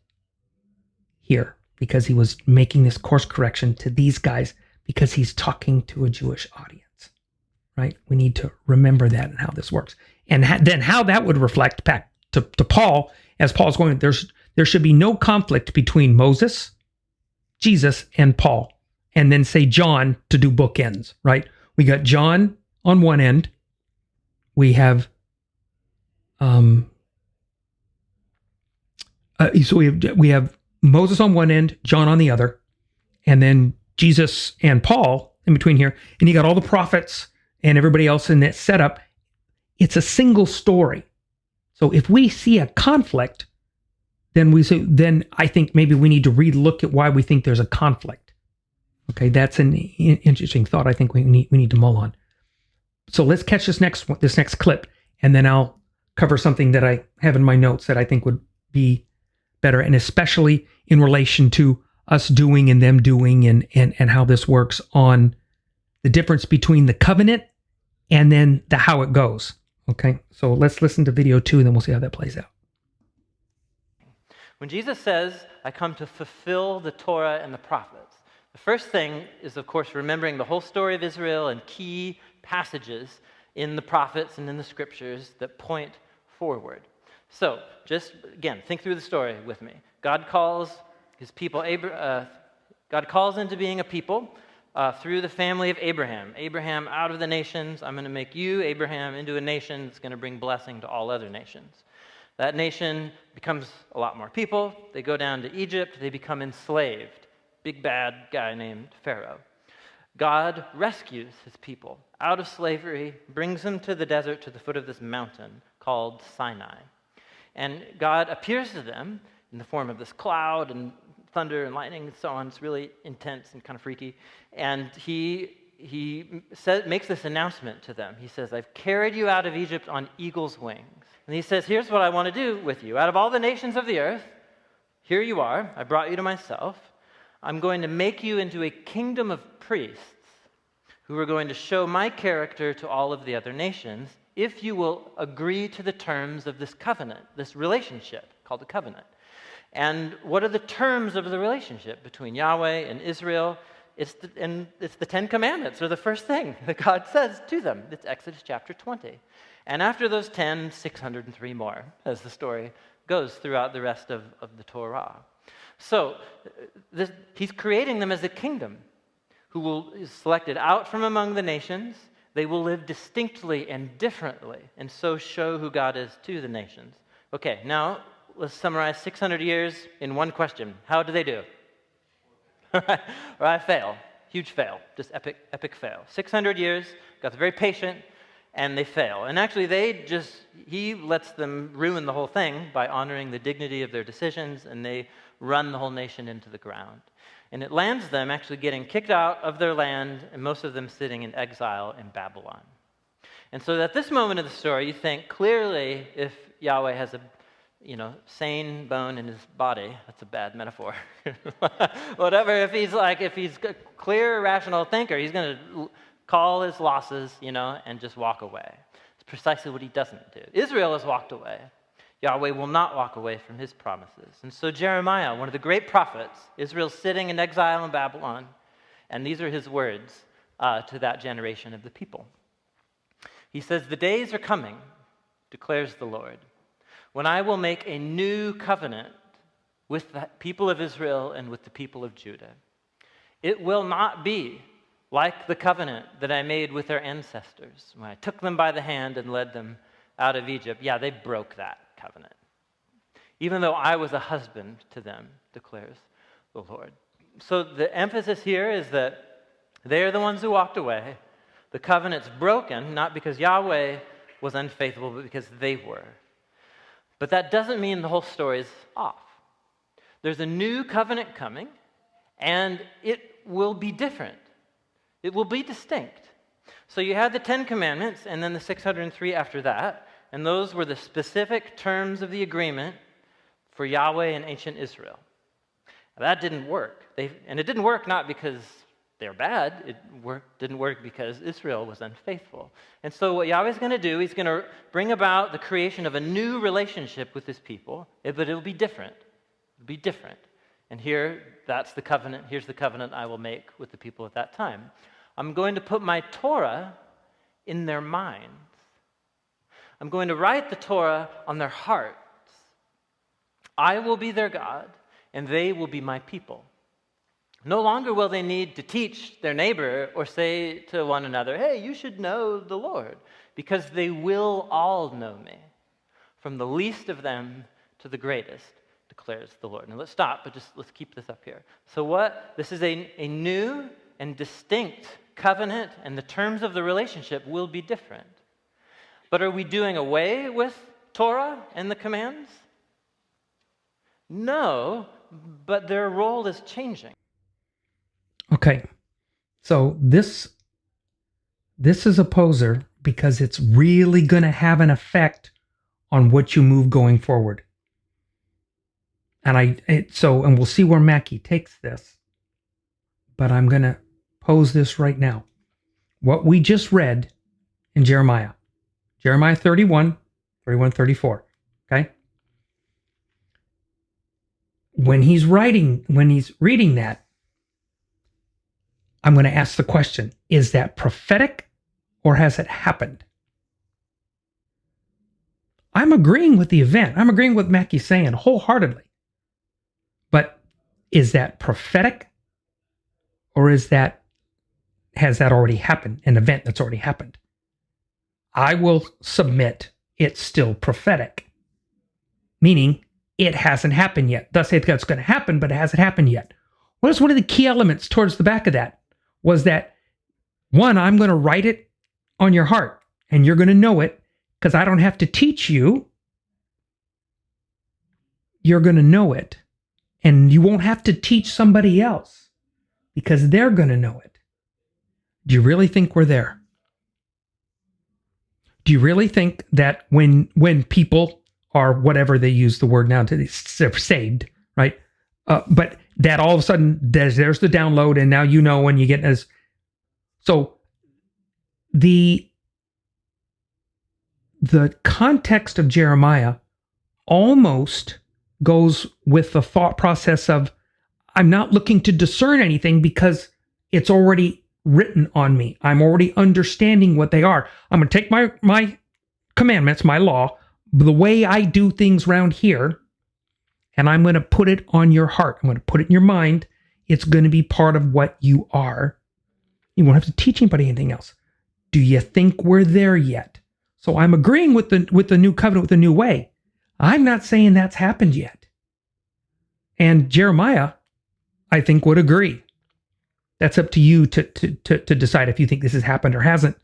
here, because he was making this course correction to these guys because he's talking to a Jewish audience, right? We need to remember that and how this works. And then how that would reflect back to Paul, as Paul's going, there should be no conflict between Moses, Jesus, and Paul. And then say John to do bookends, right? We got John on one end. We have so we have Moses on one end, John on the other, and then Jesus and Paul in between here. And you got all the prophets and everybody else in that setup. It's a single story. So if we see a conflict, then I think maybe we need to relook at why we think there's a conflict. Okay, that's an interesting thought. I think we need to mull on. So let's catch this next clip, and then I'll cover something that I have in my notes that I think would be better, and especially in relation to us doing and them doing, and how this works on the difference between the covenant and then the how it goes. Okay, so let's listen to video 2, and then we'll see how that plays out. When Jesus says, I come to fulfill the Torah and the prophets, the first thing is, of course, remembering the whole story of Israel and key passages in the prophets and in the scriptures that point forward. So, just again, think through the story with me. God calls his people, God calls into being a people through the family of Abraham. Abraham out of the nations, I'm going to make you, Abraham, into a nation that's going to bring blessing to all other nations. That nation becomes a lot more people. They go down to Egypt. They become enslaved. Big bad guy named Pharaoh. God rescues his people out of slavery, brings them to the desert, to the foot of this mountain called Sinai. And God appears to them in the form of this cloud and thunder and lightning and so on. It's really intense and kind of freaky. And he makes this announcement to them. He says, I've carried you out of Egypt on eagle's wings. And he says, here's what I want to do with you. Out of all the nations of the earth, here you are. I brought you to myself. I'm going to make you into a kingdom of priests who are going to show my character to all of the other nations if you will agree to the terms of this covenant, this relationship called the covenant. And what are the terms of the relationship between Yahweh and Israel? It's the Ten Commandments are the first thing that God says to them. It's Exodus chapter 20. And after those 10, 603 more, as the story goes throughout the rest of the Torah. So he's creating them as a kingdom who is selected out from among the nations. They will live distinctly and differently, and so show who God is to the nations. Okay, now let's summarize 600 years in one question. How do they do? All right, fail. Huge fail. Just epic fail. 600 years, God's very patient, and they fail. And actually, he lets them ruin the whole thing by honoring the dignity of their decisions, and they run the whole nation into the ground. And it lands them actually getting kicked out of their land, and most of them sitting in exile in Babylon. And so at this moment of the story, you think clearly if Yahweh has a sane bone in his body, that's a bad metaphor. Whatever, if he's a clear, rational thinker, he's going to call his losses, and just walk away. It's precisely what he doesn't do. Israel has walked away. Yahweh will not walk away from his promises. And so Jeremiah, one of the great prophets, Israel's sitting in exile in Babylon, and these are his words to that generation of the people. He says, "The days are coming, declares the Lord, when I will make a new covenant with the people of Israel and with the people of Judah. It will not be like the covenant that I made with their ancestors when I took them by the hand and led them out of Egypt." Yeah, they broke that covenant. "Even though I was a husband to them, declares the Lord." So the emphasis here is that they are the ones who walked away. The covenant's broken, not because Yahweh was unfaithful, but because they were. But that doesn't mean the whole story is off. There's a new covenant coming, and it will be different. It will be distinct. So you had the 10 Commandments, and then the 603 after that, and those were the specific terms of the agreement for Yahweh and ancient Israel. Now, that didn't work. And it didn't work not because they're bad. It didn't work because Israel was unfaithful. And so what Yahweh's going to do, he's going to bring about the creation of a new relationship with his people, but it'll be different. It'll be different. And that's the covenant. Here's the covenant I will make with the people at that time. I'm going to put my Torah in their minds. I'm going to write the Torah on their hearts. I will be their God, and they will be my people. No longer will they need to teach their neighbor or say to one another, "Hey, you should know the Lord," because they will all know me, from the least of them to the greatest, declares the Lord. Now let's stop, but let's keep this up here. So this is a new and distinct covenant, and the terms of the relationship will be different. But are we doing away with Torah and the commands? No, but their role is changing. Okay, so this is a poser because it's really going to have an effect on what you move going forward. And we'll see where Mackie takes this. But I'm going to pose this right now. What we just read in Jeremiah 31, 34, okay? When he's reading that, I'm going to ask the question, is that prophetic or has it happened? I'm agreeing with the event. I'm agreeing with Mackie saying wholeheartedly. But is that prophetic or has that already happened, an event that's already happened? I will submit it's still prophetic, meaning it hasn't happened yet. Thus, it's going to happen, but it hasn't happened yet. What is one of the key elements towards the back of that? Was that, one, I'm going to write it on your heart, and you're going to know it, because I don't have to teach you. You're going to know it, and you won't have to teach somebody else, because they're going to know it. Do you really think we're there? Do you really think that when people are, whatever they use the word now, they're saved, right? But that all of a sudden there's the download, and now you know when you get as. So the context of Jeremiah almost goes with the thought process of, I'm not looking to discern anything because it's already written on me. I'm already understanding what they are. I'm going to take my commandments, my law, the way I do things around here, and I'm going to put it on your heart. I'm going to put it in your mind. It's going to be part of what you are. You won't have to teach anybody anything else. Do you think we're there yet? So I'm agreeing with the new covenant, with the new way. I'm not saying that's happened yet. And Jeremiah, I think, would agree. That's up to you to decide if you think this has happened or hasn't.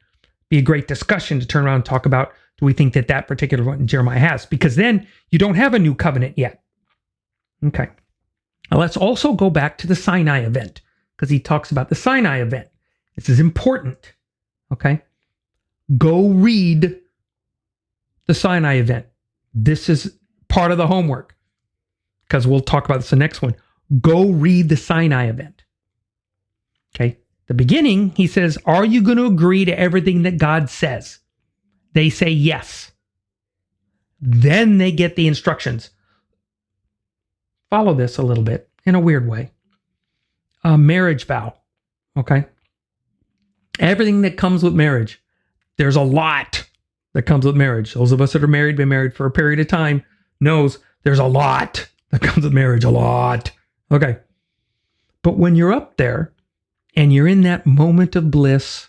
Be a great discussion to turn around and talk about, do we think that particular one Jeremiah has? Because then you don't have a new covenant yet. Okay. Now let's also go back to the Sinai event, because he talks about the Sinai event. This is important. Okay. Go read the Sinai event. This is part of the homework, because we'll talk about this in the next one. Go read the Sinai event. Okay. The beginning, he says, are you going to agree to everything that God says? They say yes. Then they get the instructions. Follow this a little bit in a weird way. A marriage vow, okay? Everything that comes with marriage, there's a lot that comes with marriage. Those of us that are married, been married for a period of time, knows there's a lot that comes with marriage, a lot. Okay. But when you're up there and you're in that moment of bliss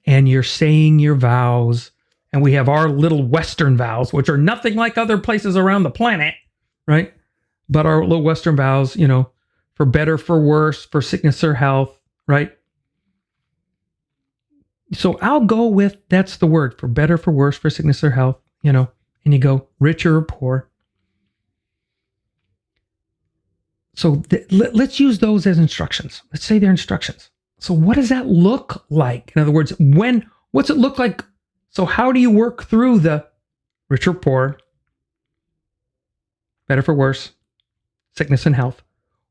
and you're saying your vows, and we have our little Western vows, which are nothing like other places around the planet, right? But our little Western vows, for better, for worse, for sickness or health, right? So I'll go with, that's the word, for better, for worse, for sickness or health, and you go richer or poor. So let's use those as instructions. Let's say they're instructions. So what does that look like? In other words, what's it look like? So how do you work through the richer or poor, better for worse, sickness and health?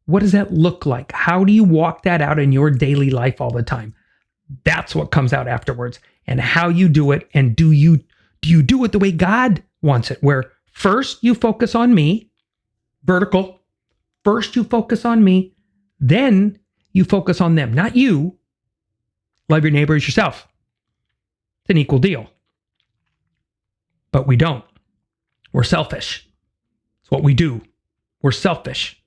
What does that look like? How do you walk that out in your daily life all the time? That's what comes out afterwards, and how you do it. And do you do it the way God wants it, where first you focus on me, vertical. First you focus on me, then you focus on them, not you. Love your neighbor as yourself. It's an equal deal. But we don't. We're selfish. It's what we do. We're selfish.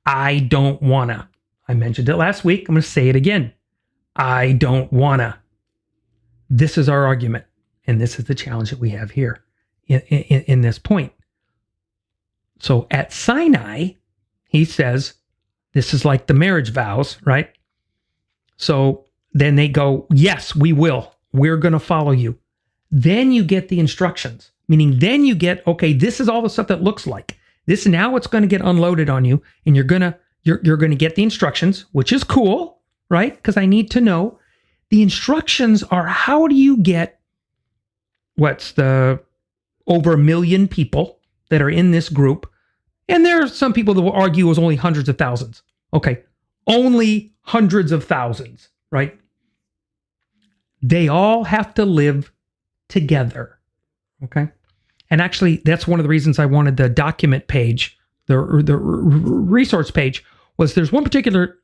I don't wanna. I mentioned it last week. I'm going to say it again. I don't wanna. This is our argument. And this is the challenge that we have here in this point. So at Sinai, he says, this is like the marriage vows, right? So then they go, yes, we will. We're going to follow you. Then you get the instructions, meaning then you get, okay, this is all the stuff that looks like this. Now it's going to get unloaded on you, and you're going to get the instructions, which is cool, right? Because I need to know. The instructions are, how do you get over 1 million people that are in this group? And there are some people that will argue it was only hundreds of thousands. Okay, only hundreds of thousands, right? They all have to live together, okay? And actually, that's one of the reasons I wanted the document page, the resource page, was there's one particular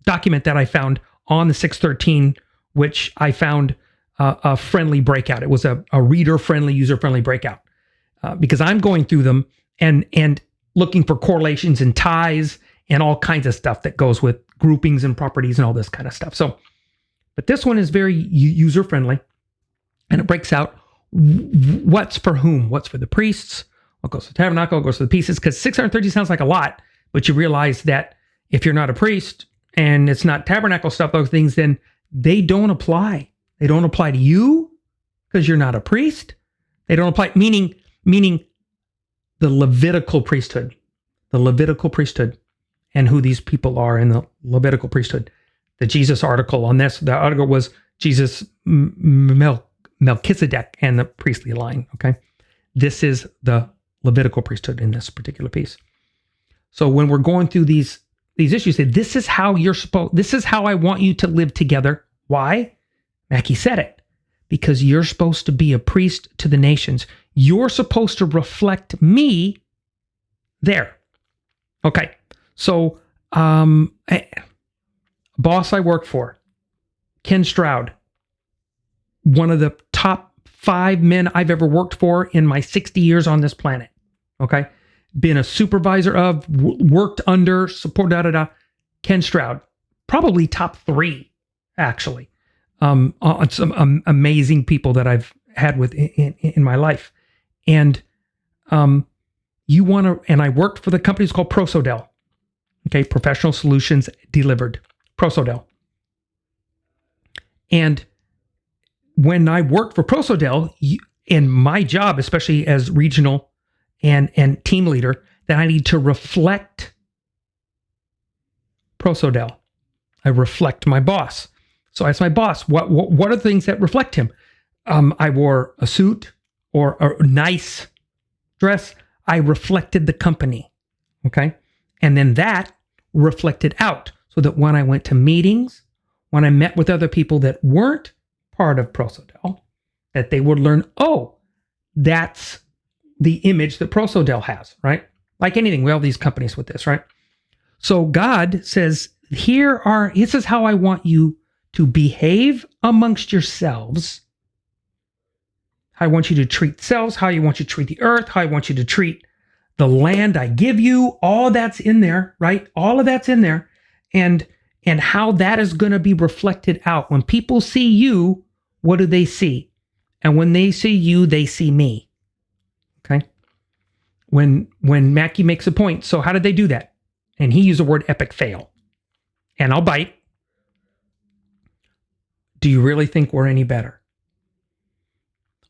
document that I found on the 613, which I found a friendly breakout. It was a reader-friendly, user-friendly breakout, because I'm going through them and looking for correlations and ties and all kinds of stuff that goes with groupings and properties and all this kind of stuff. So, but this one is very user-friendly, and it breaks out what's for whom, what's for the priests, what goes to the tabernacle, what goes to the pieces, because 630 sounds like a lot, but you realize that if you're not a priest and it's not tabernacle stuff, those things, then they don't apply. They don't apply to you because you're not a priest. They don't apply, meaning the Levitical priesthood, and who these people are in the Levitical priesthood. The Jesus article on this, the article was Jesus Melchizedek and the priestly line. Okay, this is the Levitical priesthood in this particular piece. So when we're going through these issues, say this is how this is how I want you to live together. Why? Mackie said it. Because you're supposed to be a priest to the nations. You're supposed to reflect me there. Okay. So, boss I worked for, Ken Stroud, one of the top 5 men I've ever worked for in my 60 years on this planet. Okay. Been a supervisor of, worked under, support, Ken Stroud, probably top 3, actually. On some amazing people that I've had with in my life. And you want to, and I worked for the company, it's called Prosodel. Okay, Professional Solutions Delivered, Prosodel. And when I worked for Prosodel, in my job, especially as regional and team leader, that I need to reflect Prosodel. I reflect my boss. So I asked my boss, what are the things that reflect him? I wore a suit or a nice dress. I reflected the company, okay? And then that reflected out, so that when I went to meetings, when I met with other people that weren't part of Prosodel, that they would learn, oh, that's the image that Prosodel has, right? Like anything, we have these companies with this, right? So God says, this is how I want you to behave amongst yourselves. How I want you to treat selves, how I want you to treat the earth, how I want you to treat the land I give you. All that's in there, right? All of that's in there. And how that is going to be reflected out. When people see you, what do they see? And when they see you, they see me. Okay? When Mackie makes a point, so how did they do that? And he used the word epic fail. And I'll bite. Do you really think we're any better?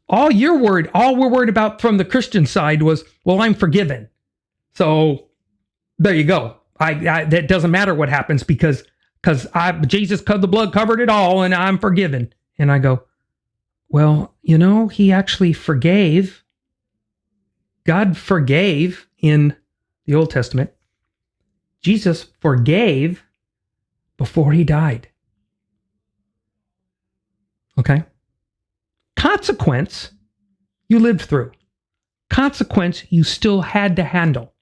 All we're worried about from the Christian side was, well, I'm forgiven. So there you go. That doesn't matter what happens because Jesus, the blood covered it all and I'm forgiven. And I go, well, he actually forgave. God forgave in the Old Testament. Jesus forgave before he died. Okay? Consequence, you lived through. Consequence, you still had to handle.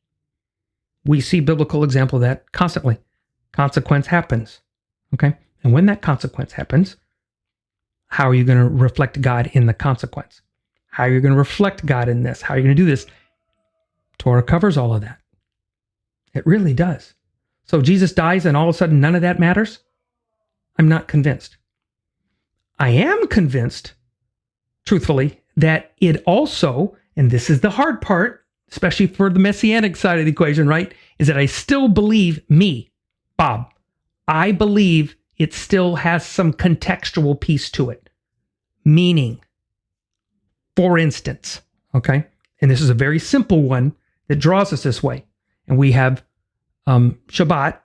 We see biblical example of that constantly. Consequence happens. Okay? And when that consequence happens, how are you going to reflect God in the consequence? How are you going to reflect God in this? How are you going to do this? Torah covers all of that. It really does. So Jesus dies and all of a sudden none of that matters? I'm not convinced. I am convinced, truthfully, that it also, and this is the hard part, especially for the Messianic side of the equation, right, is that I still believe me, Bob. I believe it still has some contextual piece to it. Meaning, for instance, okay, and this is a very simple one that draws us this way. And we have Shabbat.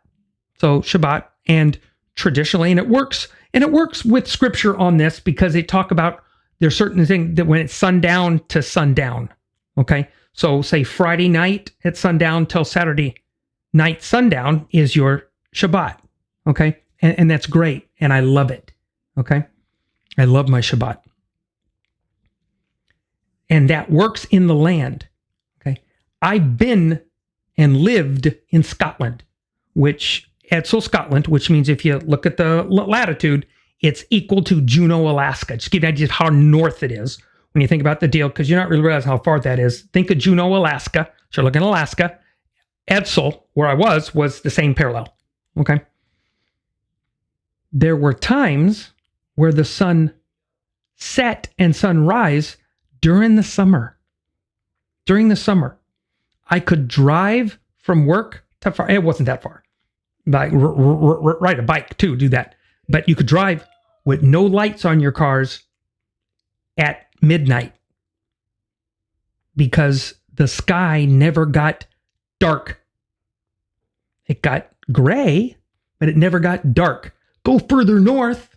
So Shabbat, and traditionally, and it works with scripture on this because they talk about there's certain things that when it's sundown to sundown. Okay. So say Friday night at sundown till Saturday night sundown is your Shabbat. Okay. And that's great. And I love it. Okay. I love my Shabbat. And that works in the land. Okay. I've been and lived in Scotland, which means if you look at the latitude, it's equal to Juneau, Alaska. Just give you an idea of how north it is when you think about the deal, because you're not really realizing how far that is. Think of Juneau, Alaska. So look in Alaska. Edsel, where I was the same parallel. Okay. There were times where the sun set and sunrise during the summer. During the summer, I could drive from work to far. It wasn't that far. Like ride a bike too, do that. But you could drive with no lights on your cars at midnight because the sky never got dark. It got gray, but it never got dark. Go further north,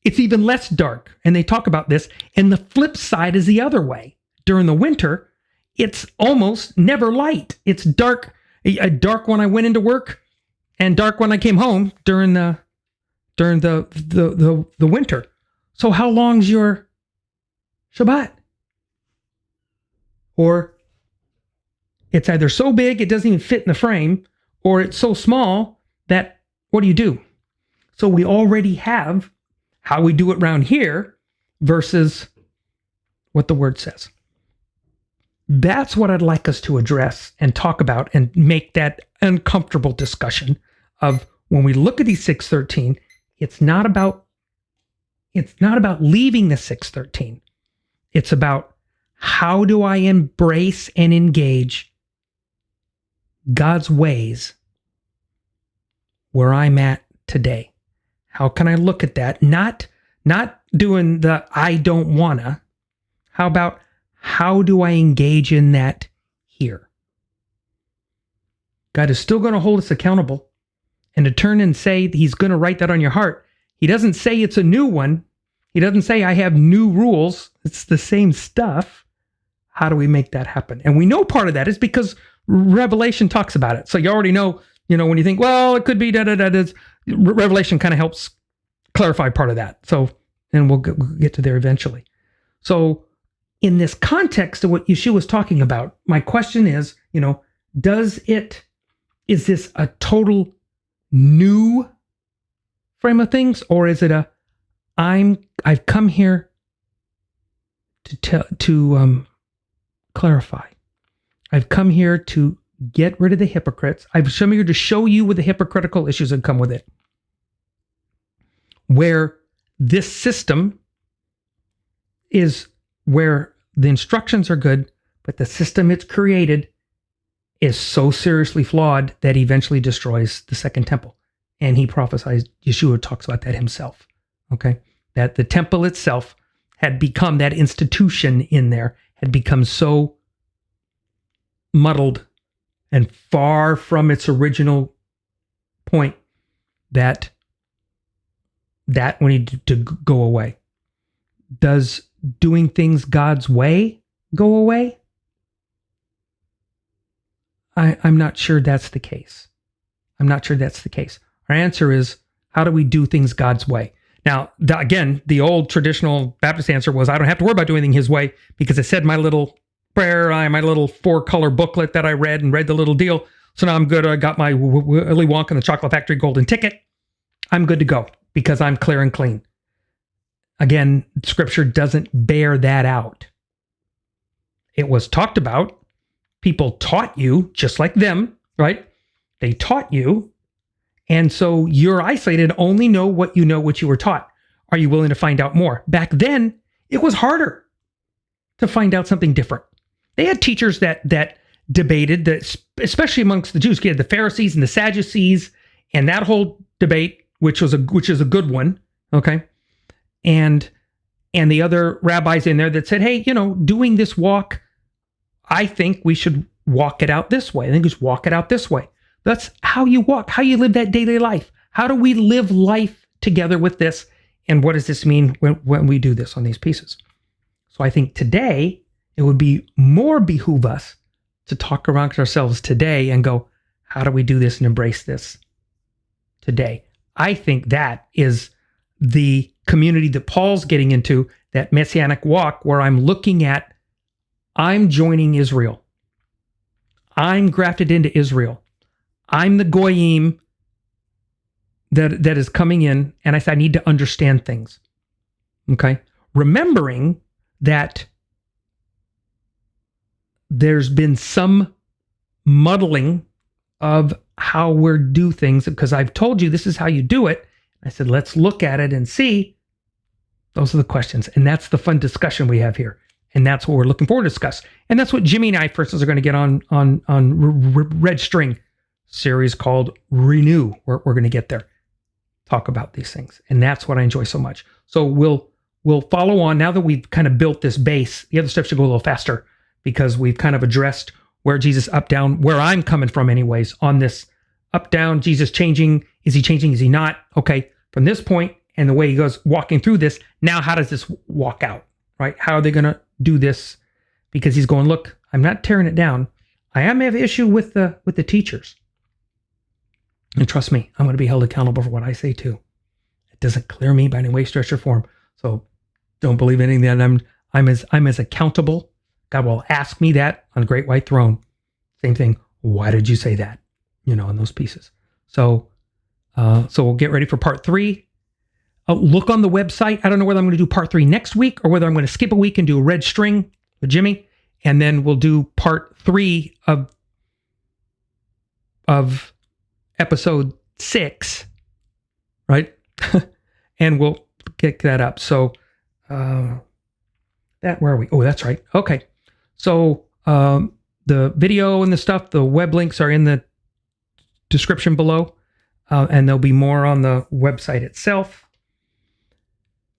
it's even less dark. And they talk about this. And the flip side is the other way. During the winter, it's almost never light. It's dark. Dark when I went into work and dark when I came home during the winter. So how long's your Shabbat? Or it's either so big it doesn't even fit in the frame, or it's so small that what do? So we already have how we do it around here versus what the word says. That's what I'd like us to address and talk about and make that uncomfortable discussion of when we look at these 613, it's not about leaving the 613. It's about how do I embrace and engage God's ways where I'm at today? How can I look at that? Not doing the I don't wanna. How about how do I engage in that here? God is still going to hold us accountable, and to turn and say he's going to write that on your heart. He doesn't say it's a new one. He doesn't say I have new rules. It's the same stuff. How do we make that happen? And we know part of that is because Revelation talks about it. So you already know, when you think, well, it could be Revelation kind of helps clarify part of that. So, and we'll get to there eventually. So in this context of what Yeshua was talking about, my question is, is this a total new frame of things, or is it I've come here to clarify. I've come here to get rid of the hypocrites. I've come here to show you what the hypocritical issues that come with it. Where this system is where the instructions are good, but the system it's created is so seriously flawed that eventually destroys the second temple. And he prophesies, Yeshua talks about that himself. Okay? That the temple itself had become, that institution in there had become so muddled and far from its original point that we need to go away. Does doing things God's way go away? I'm not sure that's the case. I'm not sure that's the case. Our answer is, how do we do things God's way? Now, again, the old traditional Baptist answer was, I don't have to worry about doing things his way because it said my little prayer, my little 4-color booklet that I read the little deal. So now I'm good. I got my Willy Wonka and the Chocolate Factory golden ticket. I'm good to go because I'm clear and clean. Again, Scripture doesn't bear that out. It was talked about. People taught you just like them, right? They taught you. And so you're isolated, only know what you were taught. Are you willing to find out more? Back then, it was harder to find out something different. They had teachers that debated, that, especially amongst the Jews. You had the Pharisees and the Sadducees, and that whole debate, which is a good one, okay? And the other rabbis in there that said, hey, doing this walk, I think we should walk it out this way. I think we should walk it out this way. That's how you walk, how you live that daily life. How do we live life together with this? And what does this mean when we do this on these pieces? So I think today, it would be more behoove us to talk around ourselves today and go, how do we do this and embrace this today? I think that is the community that Paul's getting into, that Messianic walk, where I'm joining Israel. I'm grafted into Israel. I'm the goyim that is coming in, and I need to understand things. Okay? Remembering that there's been some muddling of how we do things, because I've told you this is how you do it. I said, let's look at it and see. Those are the questions. And that's the fun discussion we have here. And that's what we're looking forward to discuss. And that's what Jimmy and I, for instance, are going to get on Red String series called Renew. We're going to get there, talk about these things. And that's what I enjoy so much. So we'll follow on now that we've kind of built this base. The other stuff should go a little faster because we've kind of addressed where Jesus up, down, where I'm coming from anyways, on this up, down, Jesus changing. Is he changing? Is he not? Okay. From this point and the way he goes walking through this, now how does this walk out, right? How are they going to do this? Because he's going, look, I'm not tearing it down. I am have issue with the teachers. And trust me, I'm going to be held accountable for what I say too. It doesn't clear me by any way, stretch, or form. So don't believe anything that I'm as accountable. God will ask me that on the great white throne. Same thing. Why did you say that? On those pieces. So we'll get ready for part 3. Look on the website. I don't know whether I'm going to do part 3 next week or whether I'm going to skip a week and do a Red String with Jimmy, and then we'll do part 3 of episode 6, right? And we'll get that up. So where are we? Oh, that's right. Okay. So the video and the stuff, the web links are in the description below, and there'll be more on the website itself.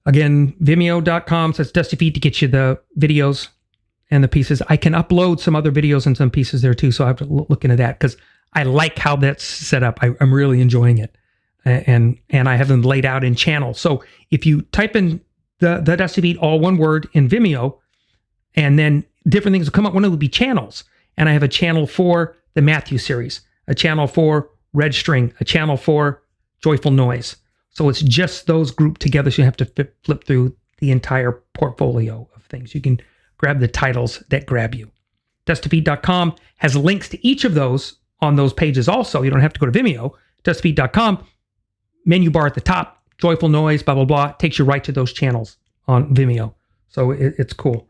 Again, vimeo.com says DustyFeet to get you the videos and the pieces. I can upload some other videos and some pieces there too, so I have to look into that because I like how that's set up. I'm really enjoying it, and I have them laid out in channels. So if you type in the TheDustyFeet, all one word, in Vimeo, and then different things will come up. One of them will be channels, and I have a channel for the Matthew series, a channel for Red String, a channel for Joyful Noise. So it's just those grouped together. So you have to flip through the entire portfolio of things. You can grab the titles that grab you. DustyFeet.com has links to each of those on those pages also. You don't have to go to Vimeo. DustyFeet.com, menu bar at the top, joyful noise, blah, blah, blah, takes you right to those channels on Vimeo. So it's cool.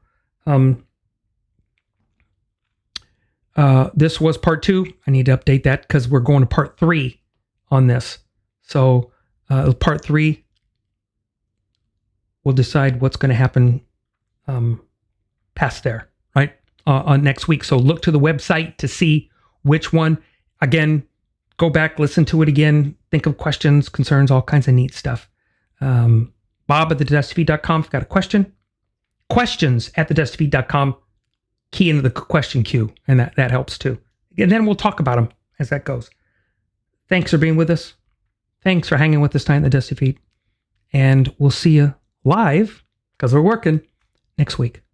This was part 2. I need to update that because we're going to part 3 on this. So part 3, we'll decide what's going to happen past there, right? On next week. So look to the website to see which one. Again, go back, listen to it again, think of questions, concerns, all kinds of neat stuff. Bob at TheDustyFeet.com, if you've got a question. Questions at TheDustyFeet.com. Key into the question queue, and that helps too. And then we'll talk about them as that goes. Thanks for being with us. Thanks for hanging with us tonight in the Dusty Feet. And we'll see you live, because we're working, next week.